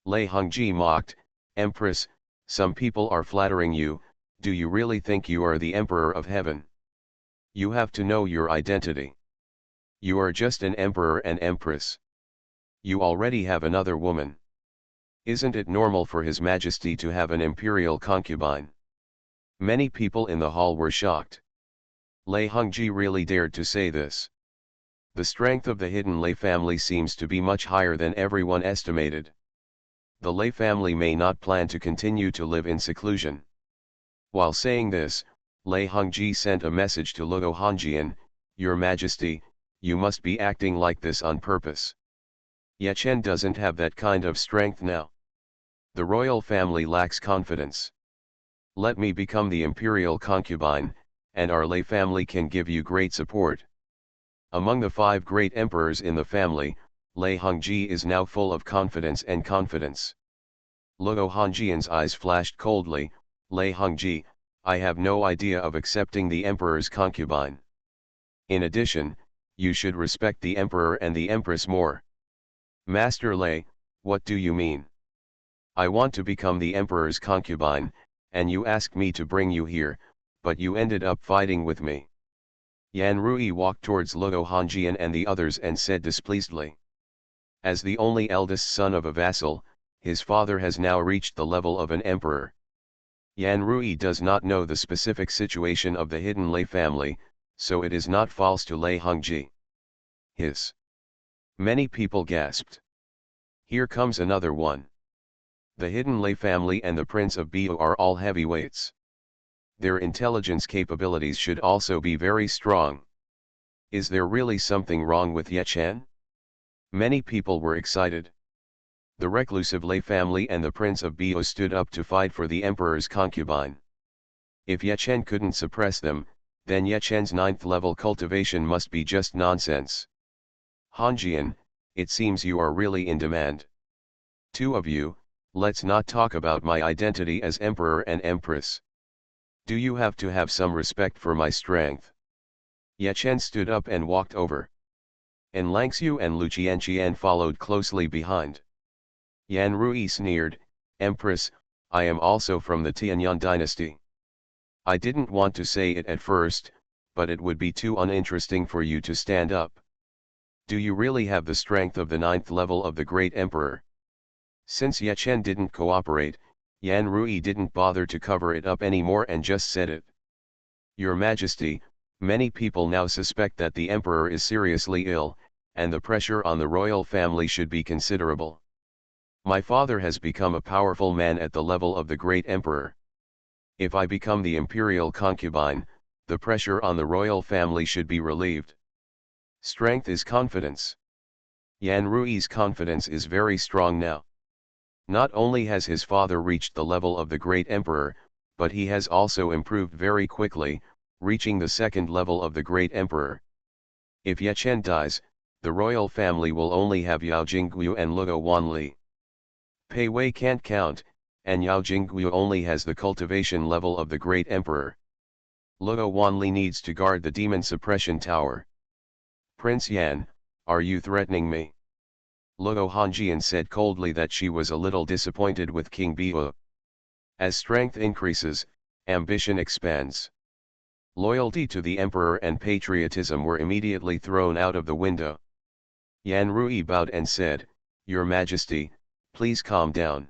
Lei Hongji mocked, "Empress, some people are flattering you, do you really think you are the Emperor of Heaven? You have to know your identity. You are just an emperor and empress. You already have another woman. Isn't it normal for His Majesty to have an imperial concubine?" Many people in the hall were shocked. Lei Hongji really dared to say this. The strength of the hidden Lei family seems to be much higher than everyone estimated. The Lei family may not plan to continue to live in seclusion. While saying this, Lei Hongji sent a message to Luo Hongjian, "Your Majesty, you must be acting like this on purpose. Yechen doesn't have that kind of strength now. The royal family lacks confidence. Let me become the imperial concubine, and our Lei family can give you great support. Among the 5 great emperors in the family, Lei Hongji is now full of confidence and confidence. Luo Hongjian's eyes flashed coldly. Lei Hongji, I have no idea of accepting the emperor's concubine. In addition, you should respect the emperor and the empress more. Master Lei, what do you mean? I want to become the emperor's concubine, and you asked me to bring you here, but you ended up fighting with me. Yan Rui walked towards Luo Hongjian and the others and said displeasedly. As the only eldest son of a vassal, his father has now reached the level of an emperor. Yan Rui does not know the specific situation of the hidden Lei family, so it is not false to Lei Hongji. His. Many people gasped. Here comes another one. The hidden Lei family and the Prince of Biu are all heavyweights. Their intelligence capabilities should also be very strong. Is there really something wrong with Yechen? Many people were excited. The reclusive Lei family and the Prince of Biu stood up to fight for the emperor's concubine. If Yechen couldn't suppress them, then Yechen's 9th level cultivation must be just nonsense. Hongjian, it seems you are really in demand. 2 of you, let's not talk about my identity as emperor and empress. Do you have to have some respect for my strength? Yechen stood up and walked over. En Langxiu and Lu Qianqian followed closely behind. Yan Rui sneered, Empress, I am also from the Tianyang dynasty. I didn't want to say it at first, but it would be too uninteresting for you to stand up. Do you really have the strength of the 9th level of the great emperor? Since Yechen didn't cooperate, Yan Rui didn't bother to cover it up anymore and just said it. Your Majesty, many people now suspect that the emperor is seriously ill, and the pressure on the royal family should be considerable. My father has become a powerful man at the level of the great emperor. If I become the imperial concubine, the pressure on the royal family should be relieved. Strength is confidence. Yan Rui's confidence is very strong now. Not only has his father reached the level of the great emperor, but he has also improved very quickly, reaching the 2nd level of the great emperor. If Yechen dies, the royal family will only have Yao Jingguo and Luo Wanli. Pei Wei can't count, and Yao Jingguo only has the cultivation level of the great emperor. Luo Wanli needs to guard the demon suppression tower. Prince Yan, are you threatening me? Luo Hongjian said coldly that she was a little disappointed with King Biu. As strength increases, ambition expands. Loyalty to the emperor and patriotism were immediately thrown out of the window. Yan Rui bowed and said, Your Majesty, please calm down.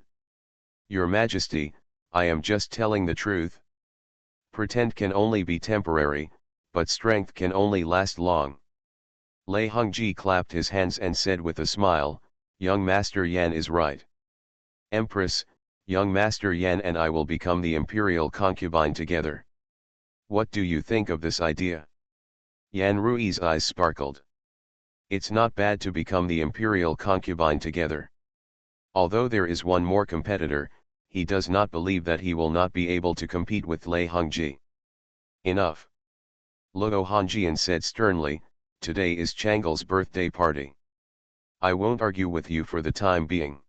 Your Majesty, I am just telling the truth. Pretend can only be temporary, but strength can only last long. Lei Hongji clapped his hands and said with a smile, Young Master Yan is right. Empress, young Master Yan and I will become the imperial concubine together. What do you think of this idea? Yan Rui's eyes sparkled. It's not bad to become the imperial concubine together. Although there is one more competitor, he does not believe that he will not be able to compete with Lei Hongji. Enough. Luo Hongjian said sternly, Today is Chang'e's birthday party. I won't argue with you for the time being.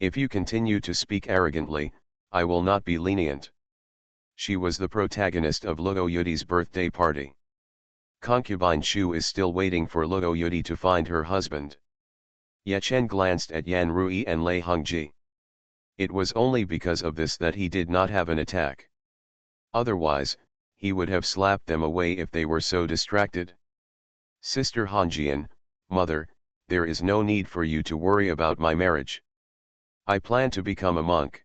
If you continue to speak arrogantly, I will not be lenient. She was the protagonist of Luo Yudi's birthday party. Concubine Shu is still waiting for Luo Yudi to find her husband. Yechen glanced at Yan Rui and Lei Hongji. It was only because of this that he did not have an attack. Otherwise, he would have slapped them away if they were so distracted. Sister Hongjian, mother, there is no need for you to worry about my marriage. I plan to become a monk.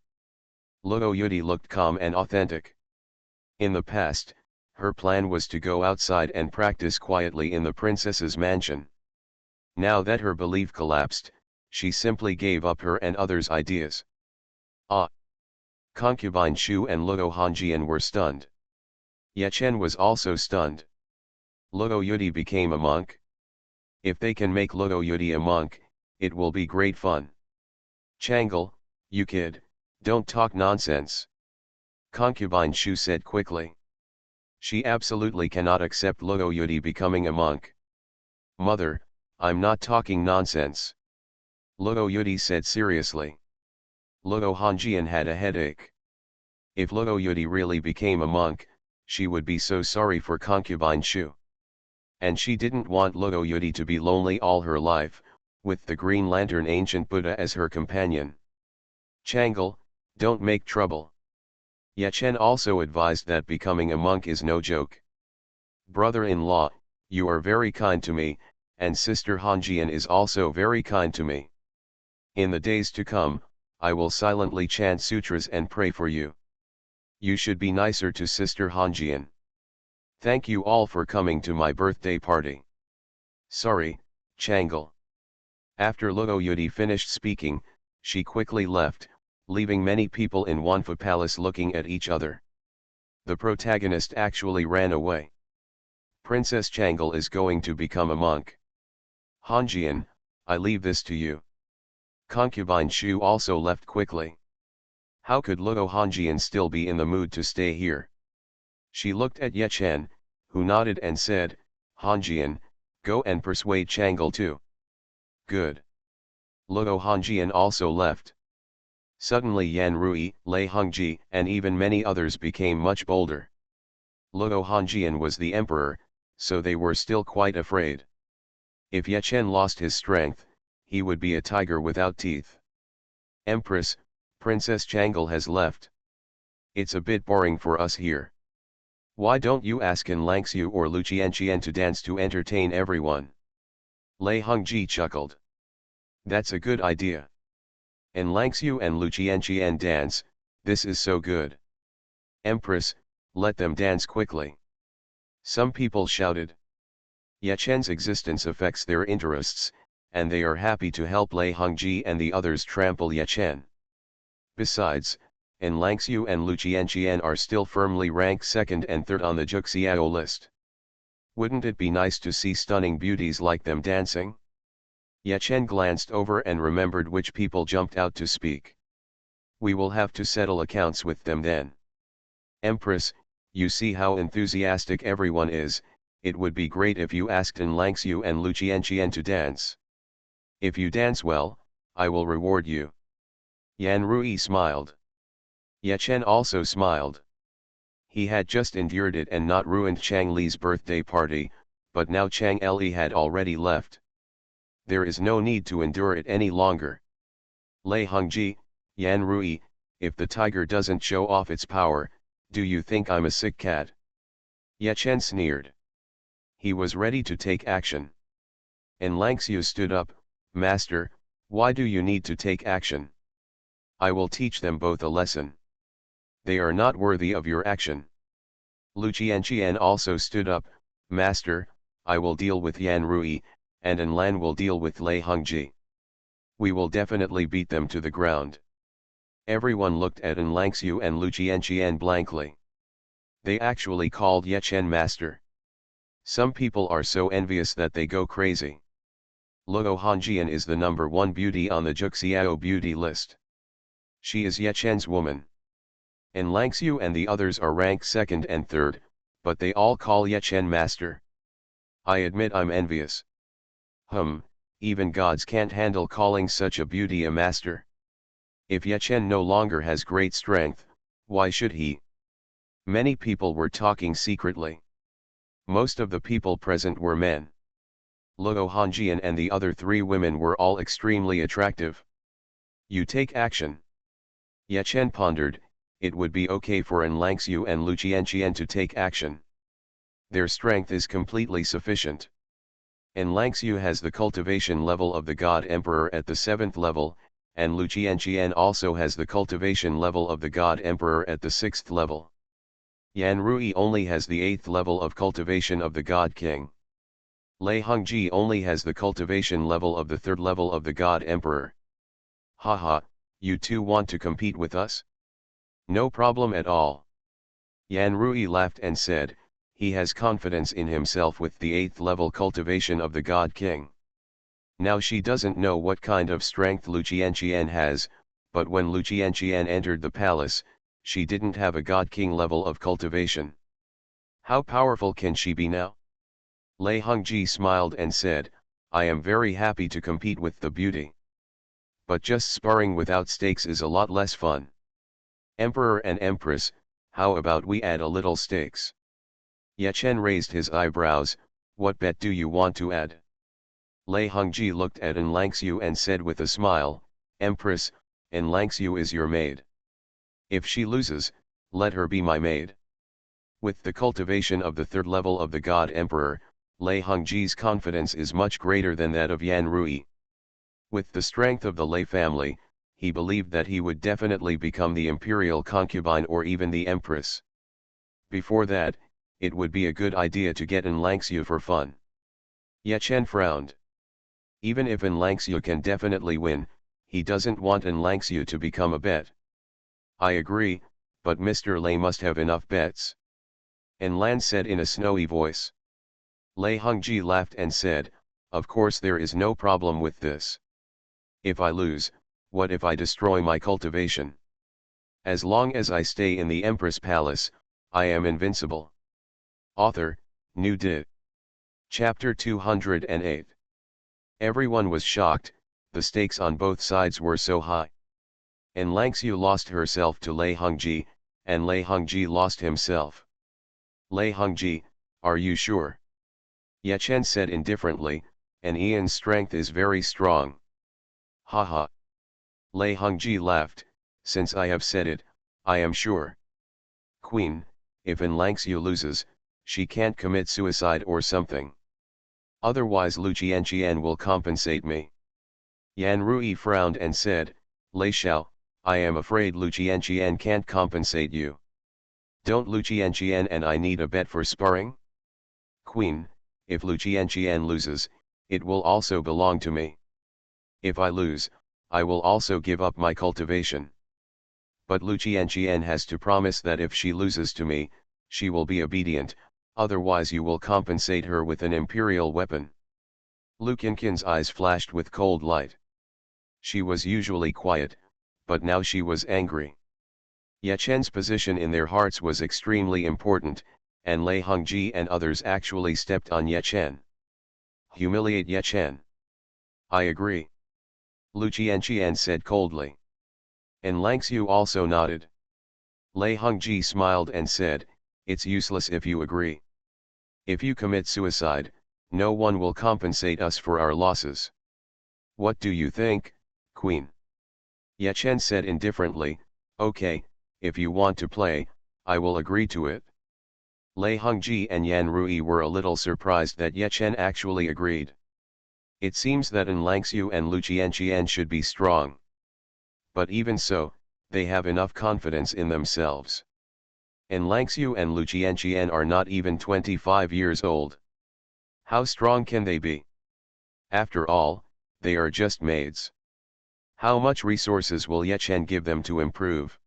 Luo Yudi looked calm and authentic. In the past, her plan was to go outside and practice quietly in the princess's mansion. Now that her belief collapsed, she simply gave up her and others' ideas. Ah! Concubine Shu and Luo Hongjian were stunned. Yechen was also stunned. Luo Yudi became a monk? If they can make Luo Yudi a monk, it will be great fun. Changle, you kid, don't talk nonsense. Concubine Shu said quickly. She absolutely cannot accept Luo Yudi becoming a monk. Mother, I'm not talking nonsense. Luo Yudi said seriously. Luo Hanjian had a headache. If Luo Yudi really became a monk, she would be so sorry for concubine Shu. And she didn't want Luo Yudi to be lonely all her life, with the Green Lantern ancient Buddha as her companion. Changle, don't make trouble. Yechen also advised that becoming a monk is no joke. Brother-in-law, you are very kind to me, and sister Hanjian is also very kind to me. In the days to come, I will silently chant sutras and pray for you. You should be nicer to sister Hanjian. Thank you all for coming to my birthday party. Sorry, Changle. After Luo Yudi finished speaking, she quickly left, leaving many people in Xuanhuan Palace looking at each other. The protagonist actually ran away. Princess Changle is going to become a monk. Hanjian, I leave this to you. Concubine Shu also left quickly. How could Luo Hanjian still be in the mood to stay here? She looked at Yechen, who nodded and said, Hanjian, go and persuade Changle too. Good. Luo Hanjian also left. Suddenly Yan Rui, Lei Hongji, and even many others became much bolder. Luo Hanjian was the emperor, so they were still quite afraid. If Yechen lost his strength, he would be a tiger without teeth. Empress, Princess Changle has left. It's a bit boring for us here. Why don't you ask in Langxiu or Lu Qianqian to dance to entertain everyone? Lei Hongji chuckled. That's a good idea. In Langxiu and Lu Qianqian dance, this is so good. Empress, let them dance quickly. Some people shouted. Yechen's existence affects their interests, and they are happy to help Lei Hongji and the others trample Yechen. Besides, En Langxiu and Lu Qianqian are still firmly ranked second and third on the Juxiao list. Wouldn't it be nice to see stunning beauties like them dancing? Yechen glanced over and remembered which people jumped out to speak. We will have to settle accounts with them then. Empress, you see how enthusiastic everyone is, it would be great if you asked En Langxiu and Lu Qianqian to dance. If you dance well, I will reward you. Yan Rui smiled. Yechen also smiled. He had just endured it and not ruined Chang Li's birthday party, but now Chang Li had already left. There is no need to endure it any longer. Lei Hongji, Yan Rui, if the tiger doesn't show off its power, do you think I'm a sick cat? Yechen sneered. He was ready to take action. En Langxiu stood up, Master, why do you need to take action? I will teach them both a lesson. They are not worthy of your action. Lu Qianqian also stood up, Master, I will deal with Yan Rui, and En Lan will deal with Lei Hongji. We will definitely beat them to the ground. Everyone looked at En Langxiu and Lu Qianqian blankly. They actually called Yechen Master. Some people are so envious that they go crazy. Luo Hanjian is the number one beauty on the Juxiao beauty list. She is Yechen's woman. En Langxiu and the others are ranked second and third, but they all call Yechen Master. I admit I'm envious. Even gods can't handle calling such a beauty a master. If Yechen no longer has great strength, why should he? Many people were talking secretly. Most of the people present were men. Luo Hanjian and the other three women were all extremely attractive. You take action. Yechen pondered, it would be okay for En Langxiu and Lu Qianqian to take action. Their strength is completely sufficient. En Langxiu has the cultivation level of the God Emperor at the 7th level, and Lu Qianqian also has the cultivation level of the God Emperor at the 6th level. Yan Rui only has the 8th level of cultivation of the God King. Lei Hongji only has the cultivation level of the 3rd level of the God Emperor. Haha, you two want to compete with us? No problem at all. Yan Rui laughed and said, He has confidence in himself with the 8th level cultivation of the God King. Now she doesn't know what kind of strength Lu Qianqian has, but when Lu Qianqian entered the palace, she didn't have a God King level of cultivation. How powerful can she be now? Lei Hongji smiled and said, I am very happy to compete with the beauty. But just sparring without stakes is a lot less fun. Emperor and Empress, how about we add a little stakes? Ye Chen raised his eyebrows, what bet do you want to add? Lei Hongji looked at En Langxiu and said with a smile, Empress, En Langxiu is your maid. If she loses, let her be my maid. With the cultivation of the 3rd level of the God Emperor, Lei Hongji's confidence is much greater than that of Yan Rui. With the strength of the Lei family, he believed that he would definitely become the imperial concubine or even the empress. Before that, it would be a good idea to get En Langxiu for fun. Ye Chen frowned. Even if En Langxiu can definitely win, he doesn't want En Langxiu to become a bet. I agree, but Mr. Lei must have enough bets. En Lan said in a snowy voice. Lei Hongji laughed and said, of course there is no problem with this. If I lose, what if I destroy my cultivation? As long as I stay in the Empress Palace, I am invincible. Author, New Dit. Chapter 208. Everyone was shocked, the stakes on both sides were so high. En Langxiu lost herself to Lei Hongji, and Lei Hongji lost himself. Lei Hongji, are you sure? Ye Chen said indifferently, and Ian's strength is very strong. Haha. Lei Hongji laughed, since I have said it, I am sure. Queen, if En Langxiu loses, she can't commit suicide or something. Otherwise Lu Qianqian will compensate me. Yan Rui frowned and said, Lei Xiao, I am afraid Lu Qianqian can't compensate you. Don't Lu Qianqian and I need a bet for sparring? Queen, if Lu Qianqian loses, it will also belong to me. If I lose, I will also give up my cultivation. But Lu Qianqian has to promise that if she loses to me, she will be obedient, otherwise you will compensate her with an imperial weapon. Lu Qianqian's eyes flashed with cold light. She was usually quiet, but now she was angry. Ye Chen's position in their hearts was extremely important, and Lei Hongji and others actually stepped on Ye Chen. Humiliate Ye Chen. I agree. Lu Qianqian said coldly. En Langxiu also nodded. Lei Hongji smiled and said, it's useless if you agree. If you commit suicide, no one will compensate us for our losses. What do you think, Queen? Ye Chen said indifferently, okay, if you want to play, I will agree to it. Lei Hongji and Yan Rui were a little surprised that Ye Chen actually agreed. It seems that En Langxiu and Lu Qianqian should be strong. But even so, they have enough confidence in themselves. En Langxiu and Lu Qianqian are not even 25 years old. How strong can they be? After all, they are just maids. How much resources will Ye Chen give them to improve?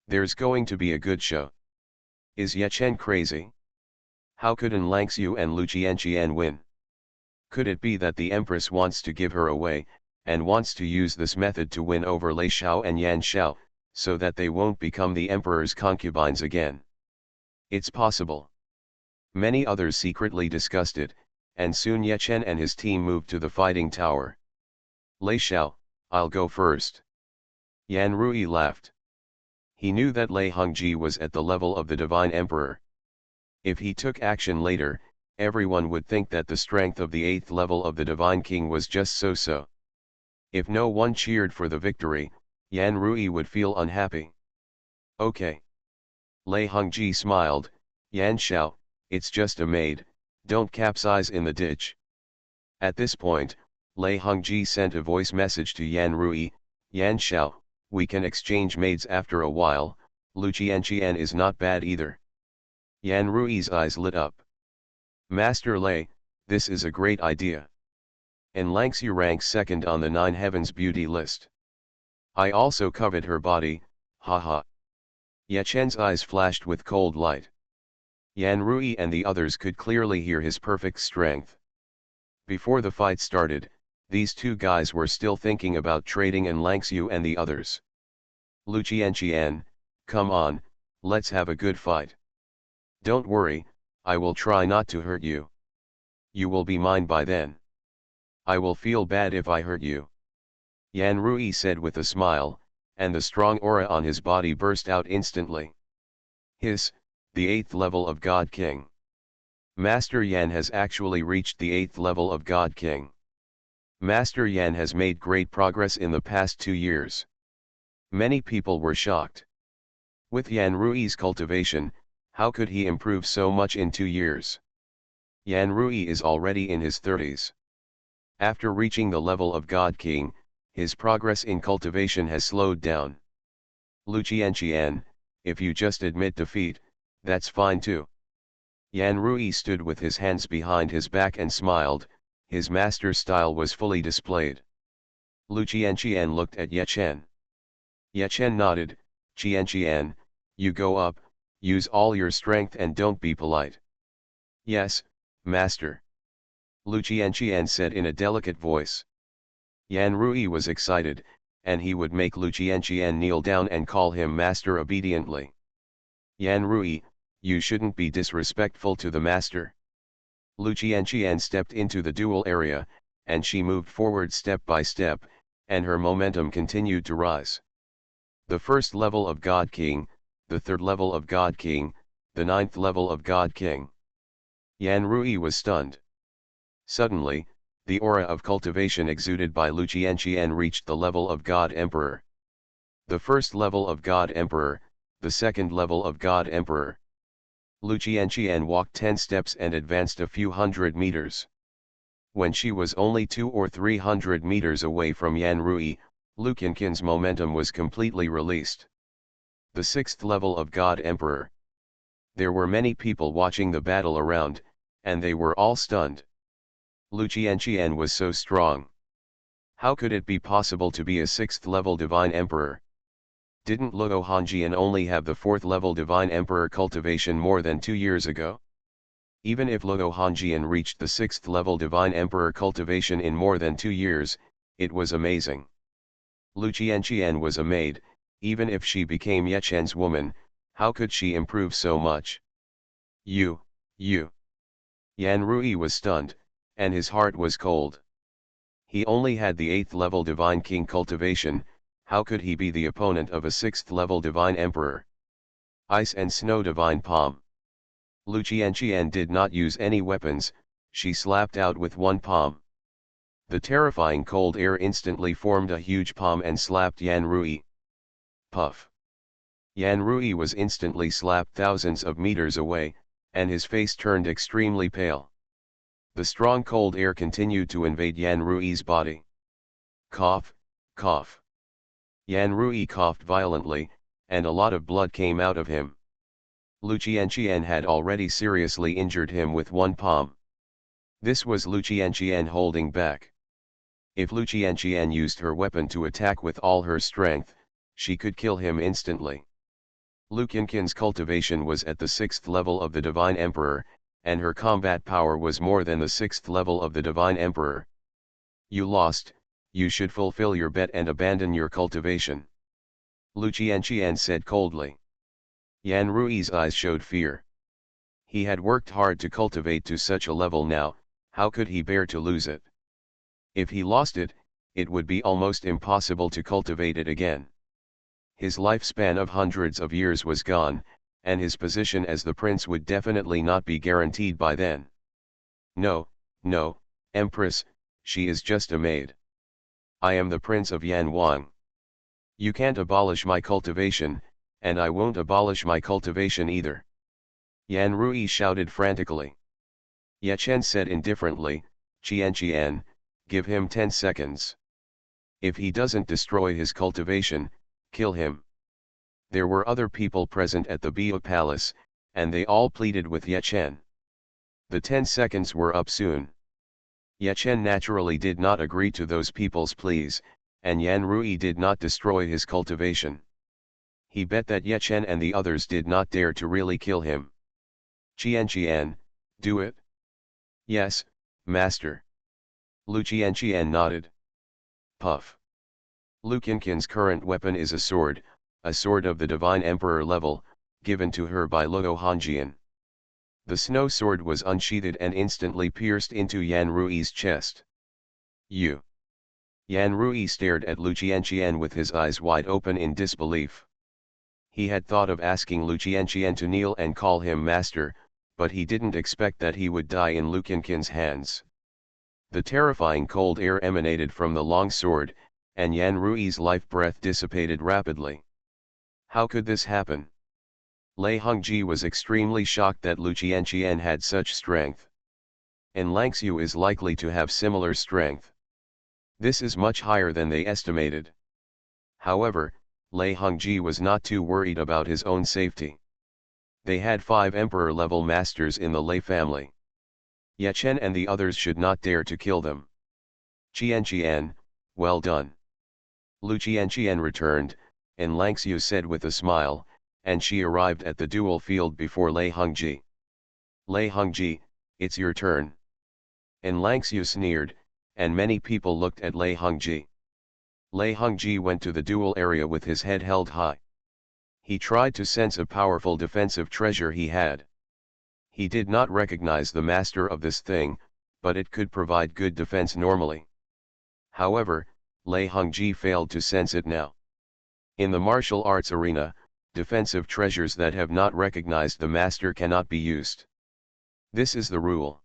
There's going to be a good show. Is Ye Chen crazy? How could En Langxiu and Lu Qianqian win? Could it be that the Empress wants to give her away, and wants to use this method to win over Lei Xiao and Yan Xiao, so that they won't become the Emperor's concubines again? It's possible. Many others secretly discussed it, and soon Ye Chen and his team moved to the fighting tower. Lei Xiao, I'll go first. Yan Rui laughed. He knew that Lei Hongji was at the level of the Divine Emperor. If he took action later, everyone would think that the strength of the 8th level of the Divine King was just so-so. If no one cheered for the victory, Yan Rui would feel unhappy. Okay. Lei Hongji smiled, Yan Xiao, it's just a maid, don't capsize in the ditch. At this point, Lei Hongji sent a voice message to Yan Rui, Yan Xiao, we can exchange maids after a while, Lu Qianqian is not bad either. Yan Rui's eyes lit up. Master Lei, this is a great idea. En Langxiu ranks second on the 9 heavens beauty list. I also covet her body, haha. Ye Chen's eyes flashed with cold light. Yan Rui and the others could clearly hear his perfect strength. Before the fight started, these two guys were still thinking about trading and Langxiu and the others. Lu Qianqian, come on, let's have a good fight. Don't worry, I will try not to hurt you. You will be mine by then. I will feel bad if I hurt you. Yan Rui said with a smile, and the strong aura on his body burst out instantly. Hiss, the 8th level of God King. Master Yan has actually reached the 8th level of God King. Master Yan has made great progress in the past 2 years. Many people were shocked. With Yan Rui's cultivation, how could he improve so much in 2 years? Yan Rui is already in his 30s. After reaching the level of God King, his progress in cultivation has slowed down. Lu Qianqian, if you just admit defeat, that's fine too. Yan Rui stood with his hands behind his back and smiled, his master style was fully displayed. Lu Qianqian looked at Ye Chen. Ye Chen nodded, Qianqian, you go up, use all your strength and don't be polite. Yes, master. Lu Qianqian said in a delicate voice. Yan Rui was excited, and he would make Lu Qianqian kneel down and call him master obediently. Yan Rui, you shouldn't be disrespectful to the master. Lu Qianqian stepped into the duel area, and she moved forward step by step, and her momentum continued to rise. The 1st level of God King, the 3rd level of God King, the 9th level of God King. Yan Rui was stunned. Suddenly, the aura of cultivation exuded by Lu Qianqian reached the level of God Emperor. The 1st level of God Emperor, the 2nd level of God Emperor. Lu Qianqian walked 10 steps and advanced a few hundred meters. When she was only 200 or 300 meters away from Yan Rui, Lu Qianqian's momentum was completely released. The 6th level of God Emperor. There were many people watching the battle around, and they were all stunned. Lu Qianqian was so strong. How could it be possible to be a 6th level Divine Emperor? Didn't Luo Hongjian only have the 4th level Divine Emperor cultivation more than 2 years ago? Even if Luo Hongjian reached the 6th level Divine Emperor cultivation in more than 2 years, it was amazing. Lu Qianqian was a maid, even if she became Ye Chen's woman, how could she improve so much? You. Yan Rui was stunned, and his heart was cold. He only had the 8th level Divine King cultivation, how could he be the opponent of a 6th level Divine Emperor? Ice and Snow Divine Palm. Lu Qianqian did not use any weapons, she slapped out with one palm. The terrifying cold air instantly formed a huge palm and slapped Yan Rui. Puff. Yan Rui was instantly slapped thousands of meters away, and his face turned extremely pale. The strong cold air continued to invade Yan Rui's body. Cough, cough. Yan Rui coughed violently, and a lot of blood came out of him. Lu Qianqian had already seriously injured him with one palm. This was Lu Qianqian holding back. If Lu Qianqian used her weapon to attack with all her strength, she could kill him instantly. Lu Qianqian's cultivation was at the 6th level of the Divine Emperor, and her combat power was more than the 6th level of the Divine Emperor. You lost, you should fulfill your bet and abandon your cultivation. Lu Qianqian said coldly. Yan Rui's eyes showed fear. He had worked hard to cultivate to such a level now, how could he bear to lose it? If he lost it, it would be almost impossible to cultivate it again. His lifespan of hundreds of years was gone, and his position as the prince would definitely not be guaranteed by then. No, Empress, she is just a maid. I am the Prince of Xuanhuan. You can't abolish my cultivation, and I won't abolish my cultivation either. Yan Rui shouted frantically. Ye Chen said indifferently, Qianqian, give him 10 seconds. If he doesn't destroy his cultivation, kill him. There were other people present at the Bia Palace, and they all pleaded with Ye Chen. The 10 seconds were up soon. Ye Chen naturally did not agree to those people's pleas, and Yan Rui did not destroy his cultivation. He bet that Ye Chen and the others did not dare to really kill him. Qian, do it. Yes, master. Lu Qian nodded. Puff. Lu Qinqian's current weapon is a sword of the Divine Emperor level, given to her by Luo Hanjian. The snow sword was unsheathed and instantly pierced into Yan Rui's chest. You. Yan Rui stared at Lu Qian with his eyes wide open in disbelief. He had thought of asking Lu Qian to kneel and call him master, but he didn't expect that he would die in Lu Qinqian's hands. The terrifying cold air emanated from the long sword, and Yan Rui's life breath dissipated rapidly. How could this happen? Lei Hongji was extremely shocked that Lu Qian had such strength. And Langxiu is likely to have similar strength. This is much higher than they estimated. However, Lei Hongji was not too worried about his own safety. They had 5 emperor-level masters in the Lei family. Ye Chen and the others should not dare to kill them. Qian, well done. Lu Qian returned, and Langxiu said with a smile, and she arrived at the duel field before Lei Hongji. Lei Hongji, it's your turn. And Langxiu sneered, and many people looked at Lei Hongji. Lei Hongji went to the duel area with his head held high. He tried to sense a powerful defensive treasure he had. He did not recognize the master of this thing, but it could provide good defense normally. However, Lei Hongji failed to sense it now. In the martial arts arena, defensive treasures that have not recognized the master cannot be used. This is the rule.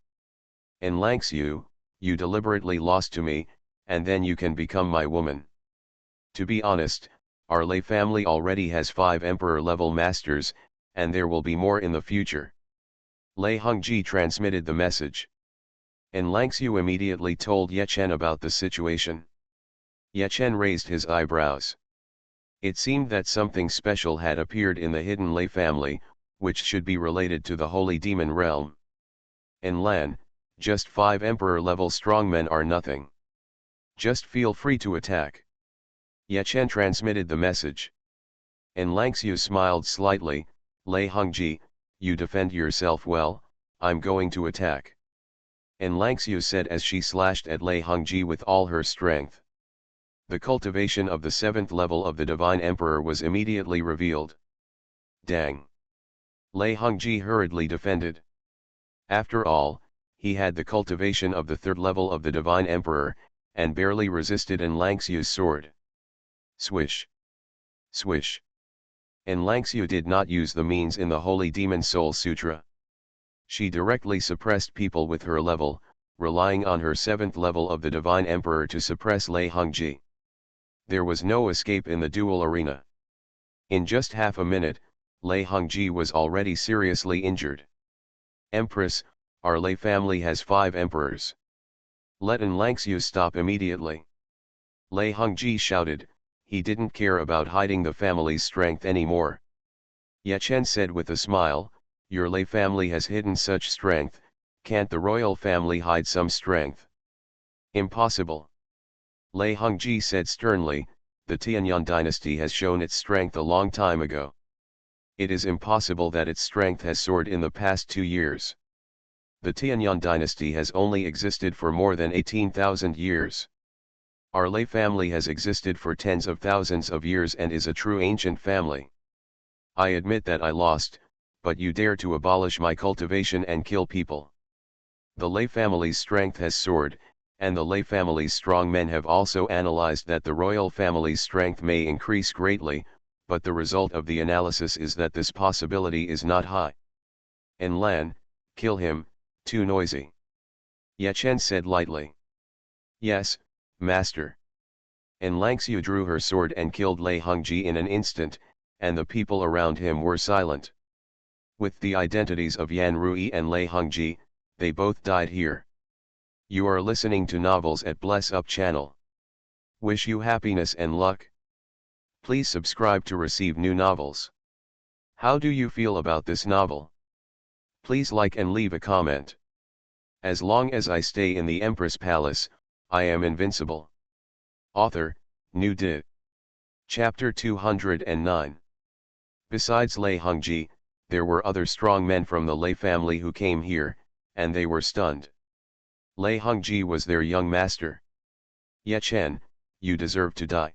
And Langxiu, you deliberately lost to me, and then you can become my woman. To be honest, our Lei family already has 5 emperor-level masters, and there will be more in the future. Lei Hongji transmitted the message. And Langxiu immediately told Ye Chen about the situation. Ye Chen raised his eyebrows. It seemed that something special had appeared in the hidden Lei family, which should be related to the Holy Demon realm. And Lan, just 5 emperor-level strongmen are nothing. Just feel free to attack. Ye Chen transmitted the message. And Langxiu smiled slightly. Lei Hongji, you defend yourself well, I'm going to attack. And Langxiu said as she slashed at Lei Hongji with all her strength. The cultivation of the 7th level of the Divine Emperor was immediately revealed. Dang! Lei Hongji hurriedly defended. After all, he had the cultivation of the 3rd level of the Divine Emperor, and barely resisted in Langxiu's sword. Swish! Swish! And Langxiu did not use the means in the Holy Demon Soul Sutra. She directly suppressed people with her level, relying on her 7th level of the Divine Emperor to suppress Lei Hongji. There was no escape in the duel arena. In just half a minute, Lei Hongji was already seriously injured. Empress, our Lei family has 5 emperors. Let An Langxiu stop immediately. Lei Hongji shouted. He didn't care about hiding the family's strength anymore. Ye Chen said with a smile, your Lei family has hidden such strength, can't the royal family hide some strength? Impossible. Lei Hongji said sternly, the Tianyang dynasty has shown its strength a long time ago. It is impossible that its strength has soared in the past 2 years. The Tianyang dynasty has only existed for more than 18,000 years. Our Lei family has existed for tens of thousands of years and is a true ancient family. I admit that I lost, but you dare to abolish my cultivation and kill people. The Lei family's strength has soared, and the Lei family's strong men have also analyzed that the royal family's strength may increase greatly, but the result of the analysis is that this possibility is not high. And Lan, kill him, too noisy. Ye Chen said lightly. Yes, master. And Langxiu drew her sword and killed Lei Hongji in an instant, and the people around him were silent. With the identities of Yan Rui and Lei Hongji, they both died here. You are listening to Novels at Bless Up channel. Wish you happiness and luck. Please subscribe to receive new novels. How do you feel about this novel? Please like and leave a comment. As long as I stay in the Empress Palace, I am invincible. Author, New Di. Chapter 209. Besides Lei Hongji, There were other strong men from the Lei family who came here, and they were stunned. Lei Hongji was their young master. Ye Chen, you deserve to die.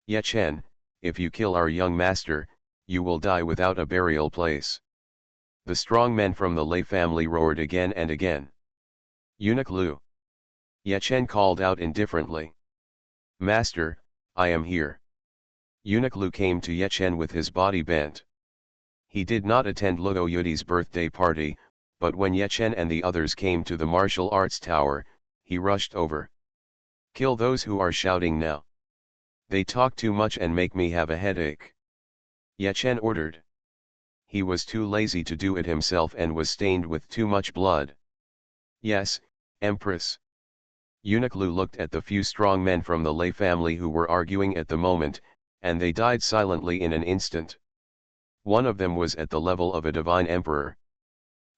Ye Chen, if you kill our young master, you will die without a burial place. The strong men from the Lei family roared again and again. Eunuch Lu. Ye Chen called out indifferently. Master, I am here. Eunuch Lu came to Ye Chen with his body bent. He did not attend Luo Yudi's birthday party, but when Ye Chen and the others came to the martial arts tower, he rushed over. Kill those who are shouting now. They talk too much and make me have a headache. Ye Chen ordered. He was too lazy to do it himself and was stained with too much blood. Yes, Empress. Eunuch Lu looked at the few strong men from the Lei family who were arguing at the moment, and they died silently in an instant. One of them was at the level of a divine emperor.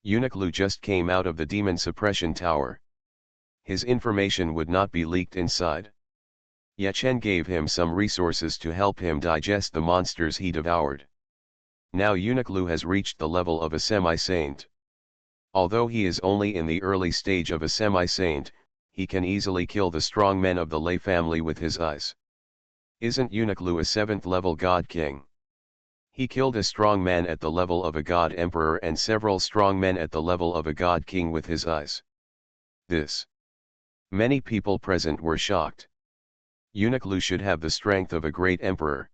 Eunuch Lu just came out of the demon suppression tower. His information would not be leaked inside. Ye Chen gave him some resources to help him digest the monsters he devoured. Now Eunuch Lu has reached the level of a semi-saint. Although he is only in the early stage of a semi-saint, he can easily kill the strong men of the Lei family with his eyes. Isn't Eunuch Lu a 7th level god king? He killed a strong man at the level of a god emperor and several strong men at the level of a god king with his eyes. Many people present were shocked. Eunuch Lu should have the strength of a great emperor.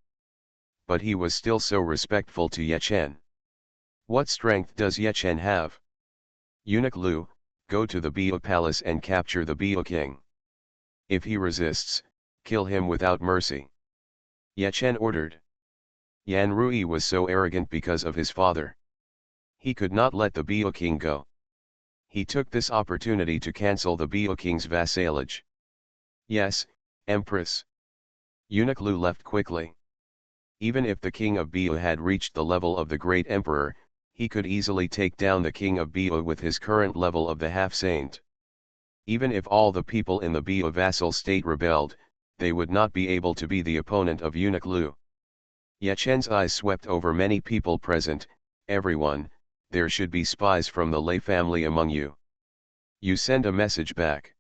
But he was still so respectful to Ye Chen. What strength does Ye Chen have? Eunuch Lu, go to the Bio Palace and capture the Bio King. If he resists, kill him without mercy. Ye Chen ordered. Yan Rui was so arrogant because of his father. He could not let the Bio King go. He took this opportunity to cancel the Bio King's vassalage. Yes, Empress. Eunuch Lu left quickly. Even if the King of Bio had reached the level of the Great Emperor, he could easily take down the King of Bio with his current level of the half-saint. Even if all the people in the Bio vassal state rebelled, they would not be able to be the opponent of Eunuch Lu. Ye Chen's eyes swept over many people present. Everyone, there should be spies from the Lei family among you. You send a message back.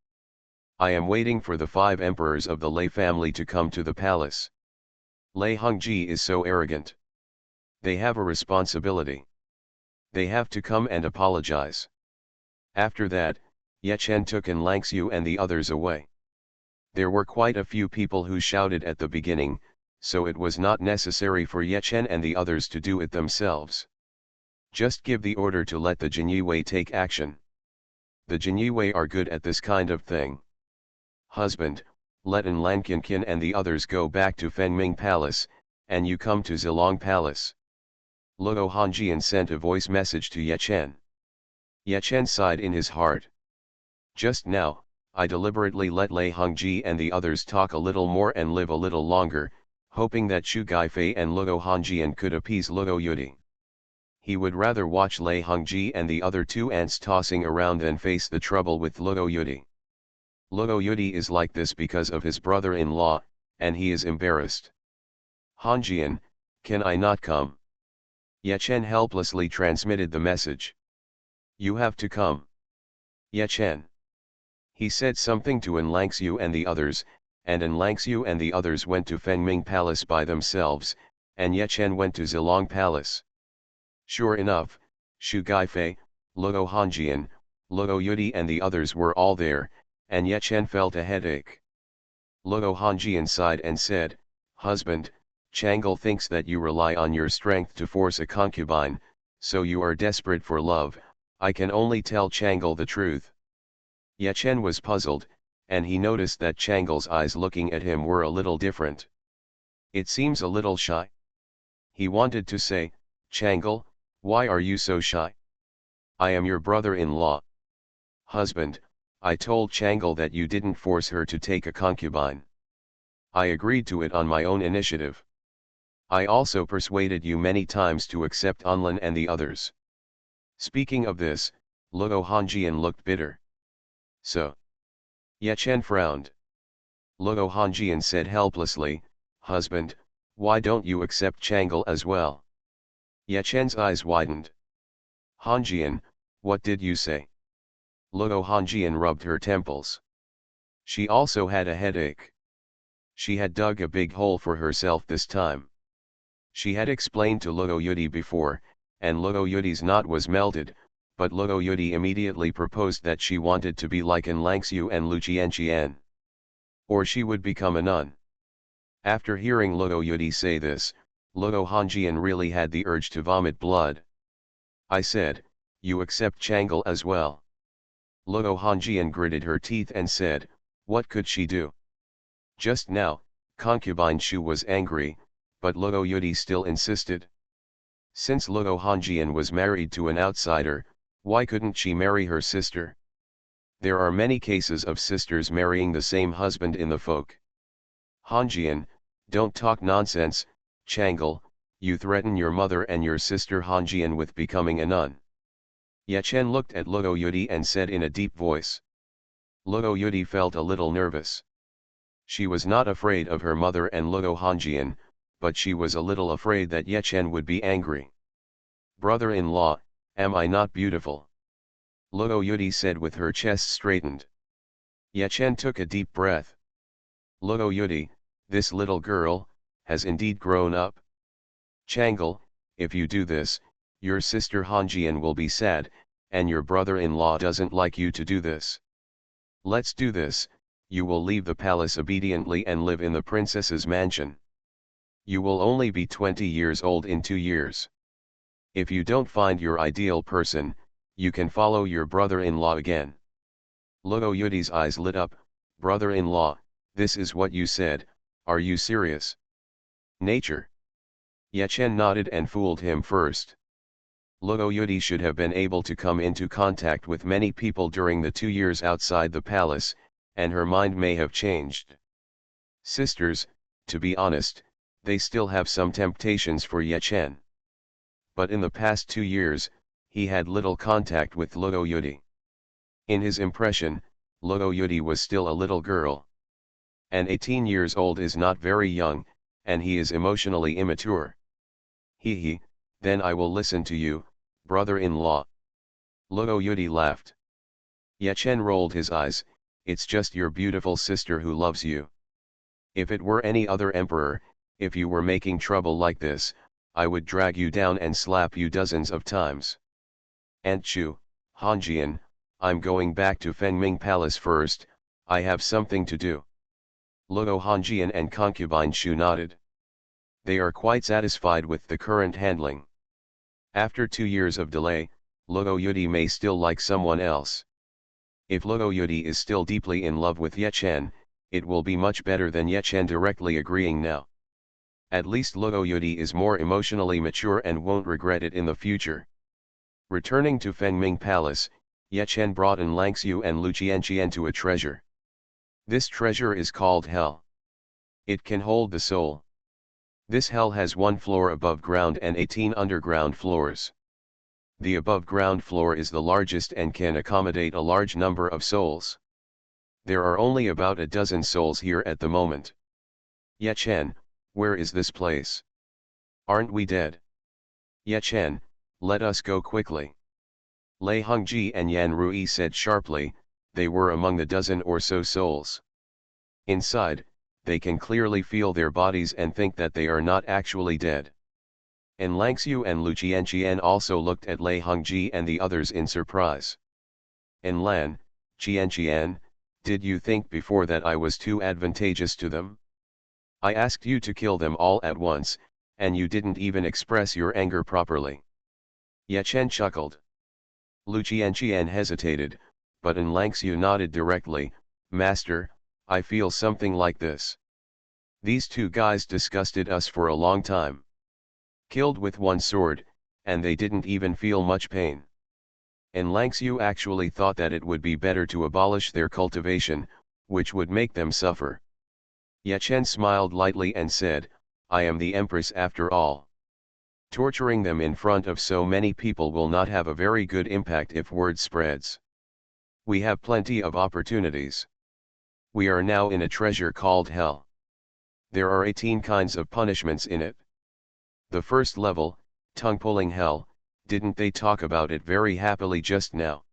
I am waiting for the 5 emperors of the Lei family to come to the palace. Lei Hongji is so arrogant. They have a responsibility. They have to come and apologize. After that, Ye Chen took An Langxiu and the others away. There were quite a few people who shouted at the beginning, so it was not necessary for Ye Chen and the others to do it themselves. Just give the order to let the Jinyue take action. The Jinyue are good at this kind of thing. Husband, let An Lankinkin and the others go back to Fengming Palace, and you come to Zilong Palace. Luo Hanjian sent a voice message to Ye Chen. Ye Chen sighed in his heart. Just now, I deliberately let Lei Hongji and the others talk a little more and live a little longer, hoping that Shu Gaifei and Luo Hanjian could appease Luo Yudi. He would rather watch Lei Hongji and the other 2 ants tossing around than face the trouble with Luo Yudi. Luo Yudi is like this because of his brother-in-law, and he is embarrassed. Hanjian, can I not come? Ye Chen helplessly transmitted the message. You have to come. Ye Chen. He said something to An Langxiu and the others, and An Langxiu and the others went to Fengming Palace by themselves, and Ye Chen went to Zilong Palace. Sure enough, Shu Gaifei, Luo Hanjian, Luo Yudi and the others were all there, and Ye Chen felt a headache. Luo Hanjian sighed and said, Husband, Chang'e thinks that you rely on your strength to force a concubine, so you are desperate for love. I can only tell Chang'e the truth. Ye Chen was puzzled, and he noticed that Chang'e's eyes looking at him were a little different. It seems a little shy. He wanted to say, Chang'e, why are you so shy? I am your brother-in-law. Husband, I told Chang'e that you didn't force her to take a concubine. I agreed to it on my own initiative. I also persuaded you many times to accept Anlan and the others. Speaking of this, Luo Hanjian looked bitter. So. Ye Chen frowned. Luo Hanjian said helplessly, Husband, why don't you accept Chang'e as well? Ye Chen's eyes widened. Hanjian, what did you say? Luo Hanjian rubbed her temples. She also had a headache. She had dug a big hole for herself this time. She had explained to Luo Yudi before, and Luo Yudi's knot was melted, but Luo Yudi immediately proposed that she wanted to be like An Langxiu and Lu Qianqian. Or she would become a nun. After hearing Luo Yudi say this, Luo Hanjian really had the urge to vomit blood. I said, you accept Chang'e as well. Luo Hanjian gritted her teeth and said, what could she do? Just now, concubine Shu was angry, but Luo Yudi still insisted. Since Luo Hanjian was married to an outsider, why couldn't she marry her sister? There are many cases of sisters marrying the same husband in the folk. Hanjian, don't talk nonsense, Chang'e, you threaten your mother and your sister Hanjian with becoming a nun. Ye Chen looked at Luo Yudi and said in a deep voice. Luo Yudi felt a little nervous. She was not afraid of her mother and Luo Hanjian, but she was a little afraid that Ye Chen would be angry. Brother-in-law, am I not beautiful? Luo Yudi said with her chest straightened. Ye Chen took a deep breath. Luo Yudi, this little girl, has indeed grown up. Chang'e, if you do this, your sister Hanjian will be sad, and your brother-in-law doesn't like you to do this. Let's do this, you will leave the palace obediently and live in the princess's mansion. You will only be 20 years old in 2 years. If you don't find your ideal person, you can follow your brother-in-law again. Luo Yudi's eyes lit up, brother-in-law, this is what you said, are you serious? Nature. Ye Chen nodded and fooled him first. Luo Yudi should have been able to come into contact with many people during the 2 years outside the palace, and her mind may have changed. Sisters, to be honest, they still have some temptations for Ye Chen. But in the past 2 years, he had little contact with Luo Yudi. In his impression, Luo Yudi was still a little girl. And 18 years old is not very young, and he is emotionally immature. He, then I will listen to you, brother-in-law. Luo Yudi laughed. Ye Chen rolled his eyes, it's just your beautiful sister who loves you. If it were any other emperor, if you were making trouble like this, I would drag you down and slap you dozens of times. Aunt Chu, Hanjian, I'm going back to Fengming Palace first, I have something to do. Luo Hanjian and concubine Shu nodded. They are quite satisfied with the current handling. After 2 years of delay, Luo Yudi may still like someone else. If Luo Yudi is still deeply in love with Ye Chen, it will be much better than Ye Chen directly agreeing now. At least Luo Yudi is more emotionally mature and won't regret it in the future. Returning to Fengming Palace, Ye Chen brought An Langxiu and Lu Qianqian to a treasure. This treasure is called Hell. It can hold the soul. This hell has 1 floor above ground and 18 underground floors. The above ground floor is the largest and can accommodate a large number of souls. There are only about a dozen souls here at the moment. Ye Chen, where is this place? Aren't we dead? Ye Chen, let us go quickly. Lei Hongji and Yan Rui said sharply, they were among the dozen or so souls. Inside, they can clearly feel their bodies and think that they are not actually dead. An Langxiu and Lu Qianqian also looked at Lei Hongji and the others in surprise. An Lan, Qianqian, did you think before that I was too advantageous to them? I asked you to kill them all at once, and you didn't even express your anger properly. Ye Chen chuckled. Lu Qianqian hesitated, but An Langxiu nodded directly, Master, I feel something like this. These 2 guys disgusted us for a long time. Killed with 1 sword, and they didn't even feel much pain. An Langxiu actually thought that it would be better to abolish their cultivation, which would make them suffer. Ye Chen smiled lightly and said, I am the Empress after all. Torturing them in front of so many people will not have a very good impact if word spreads. We have plenty of opportunities. We are now in a treasure called Hell. There are 18 kinds of punishments in it. The first level, tongue-pulling hell, didn't they talk about it very happily just now?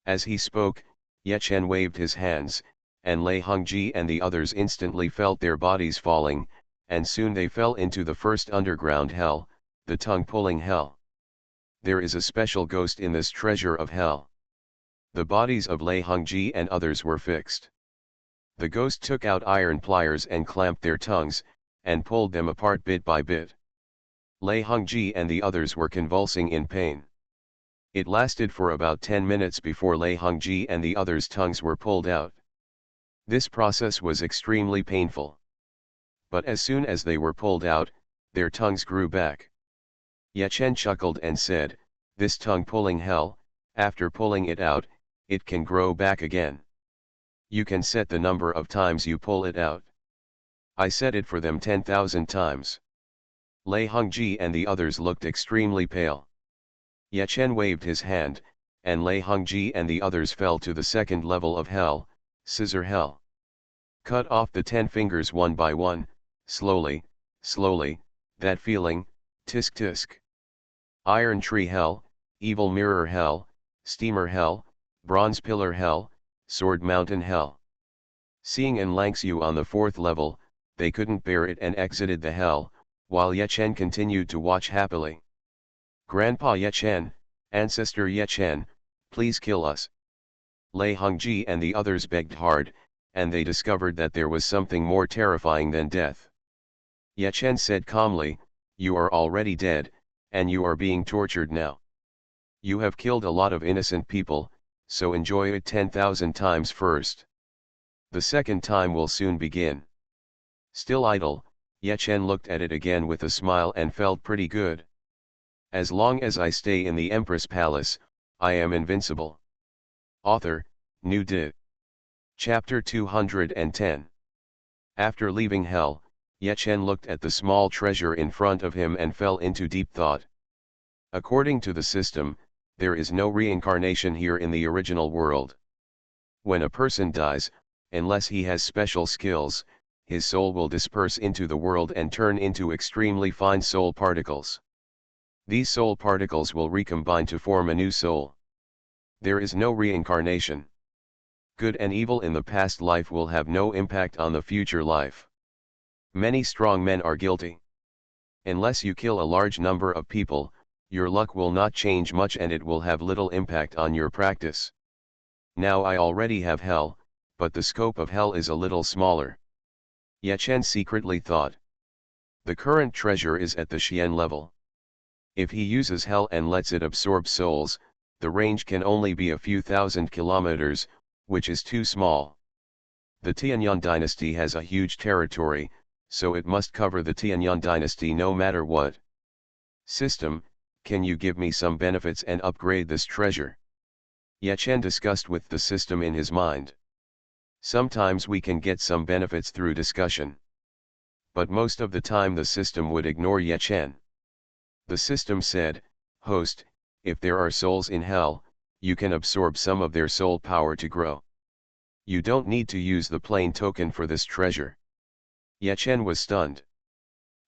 As he spoke, Ye Chen waved his hands, and Lei Hongji and the others instantly felt their bodies falling, and soon they fell into the first underground hell, the tongue-pulling hell. There is a special ghost in this treasure of hell. The bodies of Lei Hongji and others were fixed. The ghost took out iron pliers and clamped their tongues, and pulled them apart bit by bit. Lei Hongji and the others were convulsing in pain. It lasted for about 10 minutes before Lei Hongji and the others' tongues were pulled out. This process was extremely painful. But as soon as they were pulled out, their tongues grew back. Ye Chen chuckled and said, "This tongue-pulling hell, after pulling it out, it can grow back again. You can set the number of times you pull it out. I set it for them 10,000 times." Lei Hongji and the others looked extremely pale. Ye Chen waved his hand, and Lei Hongji and the others fell to the second level of hell, scissor hell. Cut off the 10 fingers one by one, slowly, slowly, that feeling, tisk tisk. Iron tree hell, evil mirror hell, steamer hell, bronze pillar hell, sword mountain hell. Seeing En Langxiu on the 4th level, they couldn't bear it and exited the hell, while Ye Chen continued to watch happily. "Grandpa Ye Chen, Ancestor Ye Chen, please kill us." Lei Hongji and the others begged hard, and they discovered that there was something more terrifying than death. Ye Chen said calmly, "You are already dead, and you are being tortured now. You have killed a lot of innocent people, so enjoy it 10,000 times first. The second time will soon begin." Still idle, Ye Chen looked at it again with a smile and felt pretty good. "As long as I stay in the Empress Palace, I am invincible." Author, New Dit. Chapter 210. After leaving hell, Ye Chen looked at the small treasure in front of him and fell into deep thought. According to the system, there is no reincarnation here in the original world. When a person dies, unless he has special skills, his soul will disperse into the world and turn into extremely fine soul particles. These soul particles will recombine to form a new soul. There is no reincarnation. Good and evil in the past life will have no impact on the future life. Many strong men are guilty. Unless you kill a large number of people, your luck will not change much and it will have little impact on your practice. Now I already have hell, but the scope of hell is a little smaller. Ye Chen secretly thought. The current treasure is at the Xian level. If he uses hell and lets it absorb souls, the range can only be a few thousand kilometers, which is too small. The Tianyang dynasty has a huge territory, so it must cover the Tianyang dynasty no matter what. System, can you give me some benefits and upgrade this treasure? Ye Chen discussed with the system in his mind. Sometimes we can get some benefits through discussion. But most of the time the system would ignore Ye Chen. The system said, "Host, if there are souls in hell, you can absorb some of their soul power to grow. You don't need to use the plain token for this treasure." Ye Chen was stunned.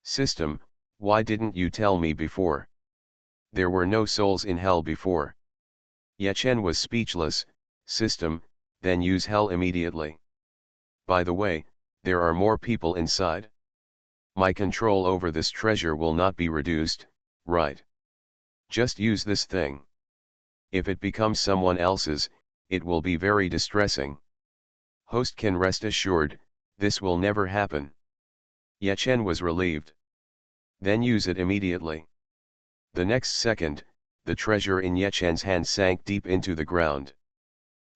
"System, why didn't you tell me before? There were no souls in hell before." Ye Chen was speechless. "System, then use hell immediately. By the way, there are more people inside. My control over this treasure will not be reduced, right? Just use this thing. If it becomes someone else's, it will be very distressing. Host can rest assured, this will never happen." Ye Chen was relieved. "Then use it immediately." The next second, the treasure in Ye Chen's hand sank deep into the ground.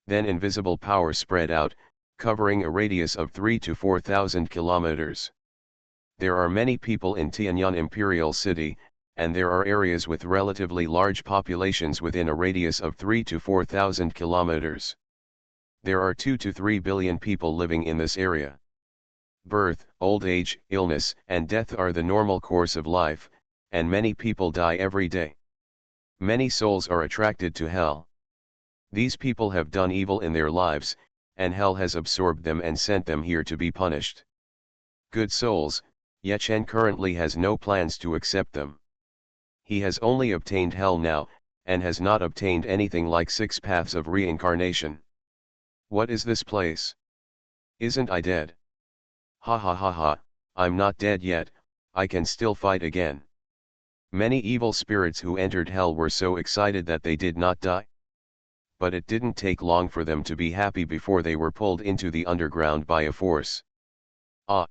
Then invisible power spread out, covering a radius of 3 to 4,000 kilometers. There are many people in Tianyang Imperial City, and there are areas with relatively large populations within a radius of 3 to 4,000 kilometers. There are 2 to 3 billion people living in this area. Birth, old age, illness, and death are the normal course of life, and many people die every day. Many souls are attracted to hell. These people have done evil in their lives, and hell has absorbed them and sent them here to be punished. Good souls, Ye Chen currently has no plans to accept them. He has only obtained hell now, and has not obtained anything like 6 paths of reincarnation. What is this place? Isn't I dead? Ha ha ha ha, I'm not dead yet, I can still fight again. Many evil spirits who entered hell were so excited that they did not die. But it didn't take long for them to be happy before they were pulled into the underground by a force. Ah!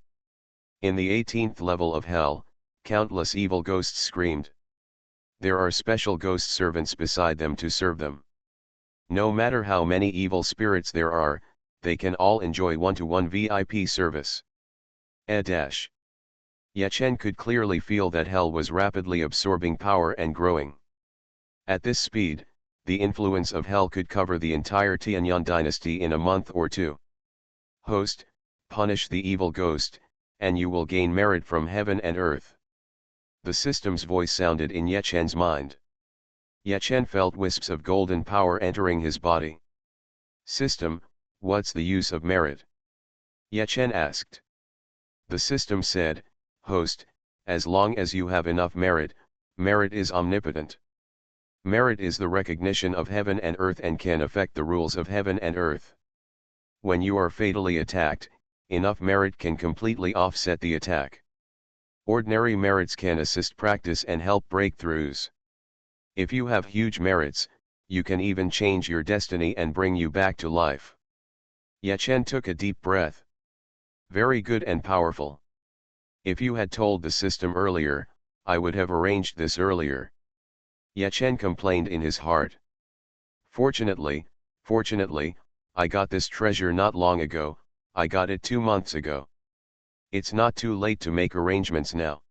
In the 18th level of hell, countless evil ghosts screamed. There are special ghost servants beside them to serve them. No matter how many evil spirits there are, they can all enjoy one-to-one VIP service. Ye Chen could clearly feel that hell was rapidly absorbing power and growing. At this speed, the influence of hell could cover the entire Tianyang dynasty in a month or two. Host, punish the evil ghost, and you will gain merit from heaven and earth. The system's voice sounded in Ye Chen's mind. Ye Chen felt wisps of golden power entering his body. System, what's the use of merit? Ye Chen asked. The system said, Host, as long as you have enough merit, merit is omnipotent. Merit is the recognition of heaven and earth and can affect the rules of heaven and earth. When you are fatally attacked, enough merit can completely offset the attack. Ordinary merits can assist practice and help breakthroughs. If you have huge merits, you can even change your destiny and bring you back to life. Ye Chen took a deep breath. Very good and powerful. If you had told the system earlier, I would have arranged this earlier. Ye Chen complained in his heart. Fortunately, I got this treasure not long ago, I got it 2 months ago. It's not too late to make arrangements now.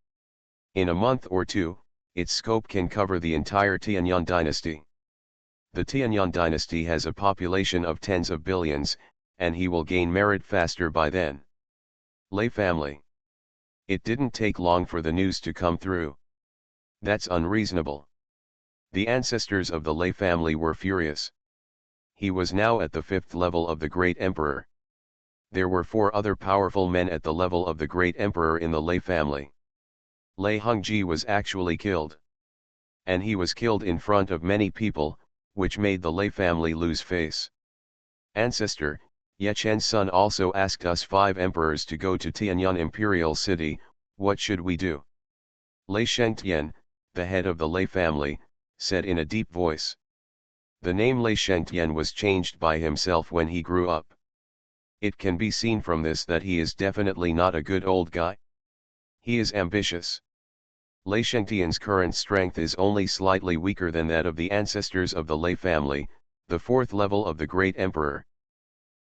In a month or two, its scope can cover the entire Tianyang dynasty. The Tianyang dynasty has a population of tens of billions, and he will gain merit faster by then. Lei family. It didn't take long for the news to come through. That's unreasonable. The ancestors of the Lei family were furious. He was now at the 5th level of the Great Emperor. There were 4 other powerful men at the level of the Great Emperor in the Lei family. Lei Hongji was actually killed. And he was killed in front of many people, which made the Lei family lose face. Ancestor, Ye Chen's son also asked us 5 emperors to go to Tianyang Imperial City, what should we do? Lei Shengtian, the head of the Lei family, said in a deep voice. The name Lei Shengtian was changed by himself when he grew up. It can be seen from this that he is definitely not a good old guy. He is ambitious. Lei Shengtian's current strength is only slightly weaker than that of the ancestors of the Lei family, the 4th level of the Great Emperor.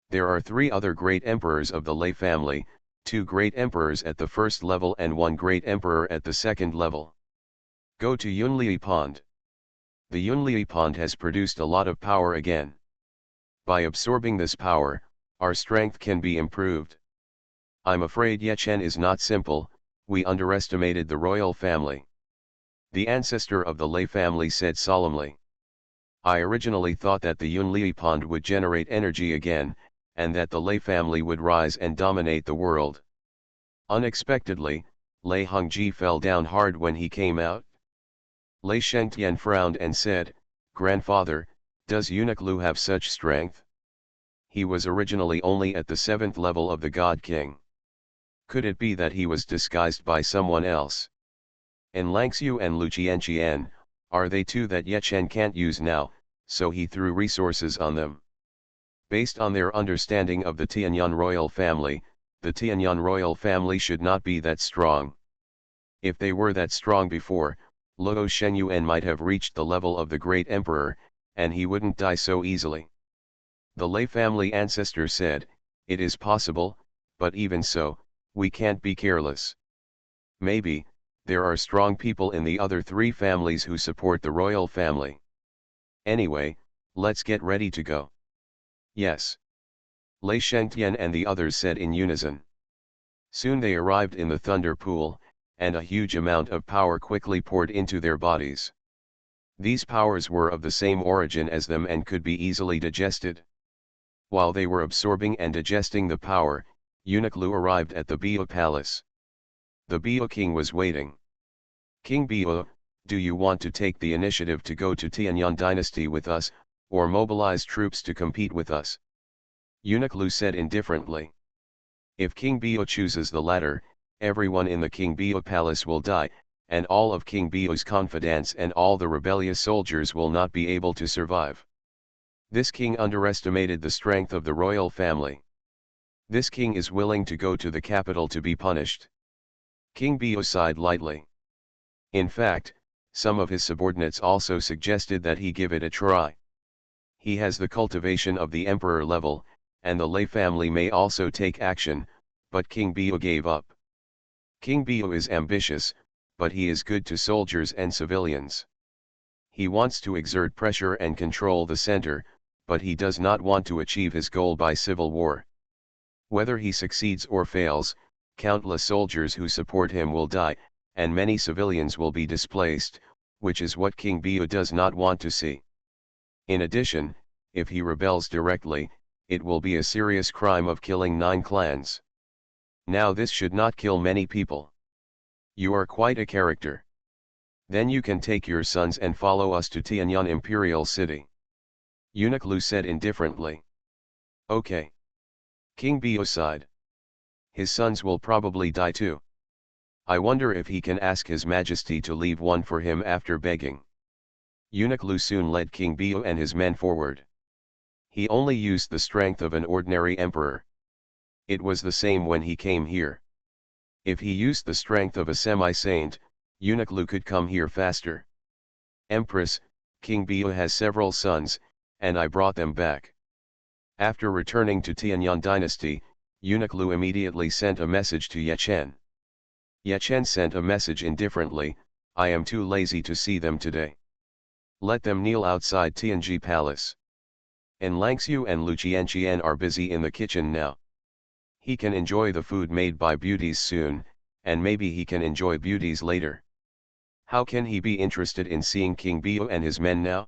There are 3 other great emperors of the Lei family, 2 great emperors at the 1st level and 1 great emperor at the 2nd level. Go to Yunli Pond. The Yunli Pond has produced a lot of power again. By absorbing this power, our strength can be improved. I'm afraid Ye Chen is not simple, we underestimated the royal family. The ancestor of the Lei family said solemnly. I originally thought that the Yunli Pond would generate energy again, and that the Lei family would rise and dominate the world. Unexpectedly, Lei Hongji fell down hard when he came out. Lei Shengtian frowned and said, Grandfather, does Eunuch Lu have such strength? He was originally only at the 7th level of the God King. Could it be that he was disguised by someone else? En Langxiu and Lu Qianqian, are they 2 that Ye Chen can't use now, so he threw resources on them. Based on their understanding of the Tianyang royal family, the Tianyang royal family should not be that strong. If they were that strong before, Luo Shengyuan might have reached the level of the Great Emperor, and he wouldn't die so easily. The Lei family ancestor said, it is possible, but even so, we can't be careless. Maybe, there are strong people in the other 3 families who support the royal family. Anyway, let's get ready to go. Yes. Lei Shengtian and the others said in unison. Soon they arrived in the thunder pool, and a huge amount of power quickly poured into their bodies. These powers were of the same origin as them and could be easily digested. While they were absorbing and digesting the power, Eunuch Lu arrived at the Bio Palace. The Bio King was waiting. King Bio, Do you want to take the initiative to go to Tianyang dynasty with us, or mobilize troops to compete with us? Eunuch Lu said indifferently. If King Bio chooses the latter, everyone in the King Bio palace will die, and all of King Bio's confidants and all the rebellious soldiers will not be able to survive. This king underestimated the strength of the royal family. This king is willing to go to the capital to be punished. King Bio sighed lightly. In fact, some of his subordinates also suggested that he give it a try. He has the cultivation of the emperor level, and the Lei family may also take action, but King Bio gave up. King Bio is ambitious, but he is good to soldiers and civilians. He wants to exert pressure and control the center, but he does not want to achieve his goal by civil war. Whether he succeeds or fails, countless soldiers who support him will die, and many civilians will be displaced, which is what King Bio does not want to see. In addition, if he rebels directly, it will be a serious crime of killing 9 clans. Now this should not kill many people. You are quite a character. Then you can take your sons and follow us to Tianyang Imperial City. Eunuch Lu said indifferently. Okay. King Bio sighed. His sons will probably die too. I wonder if he can ask His Majesty to leave one for him after begging. Eunuch Lu soon led King Bio and his men forward. He only used the strength of an ordinary emperor. It was the same when he came here. If he used the strength of a semi-saint, Eunuch Lu could come here faster. Empress, King Bio has several sons, and I brought them back. After returning to Tianyang dynasty, Eunuch Lu immediately sent a message to Ye Chen. Ye Chen sent a message indifferently, I am too lazy to see them today. Let them kneel outside Tianji Palace. And Langxiu and Lu Qianqian are busy in the kitchen now. He can enjoy the food made by beauties soon, and maybe he can enjoy beauties later. How can he be interested in seeing King Bio and his men now?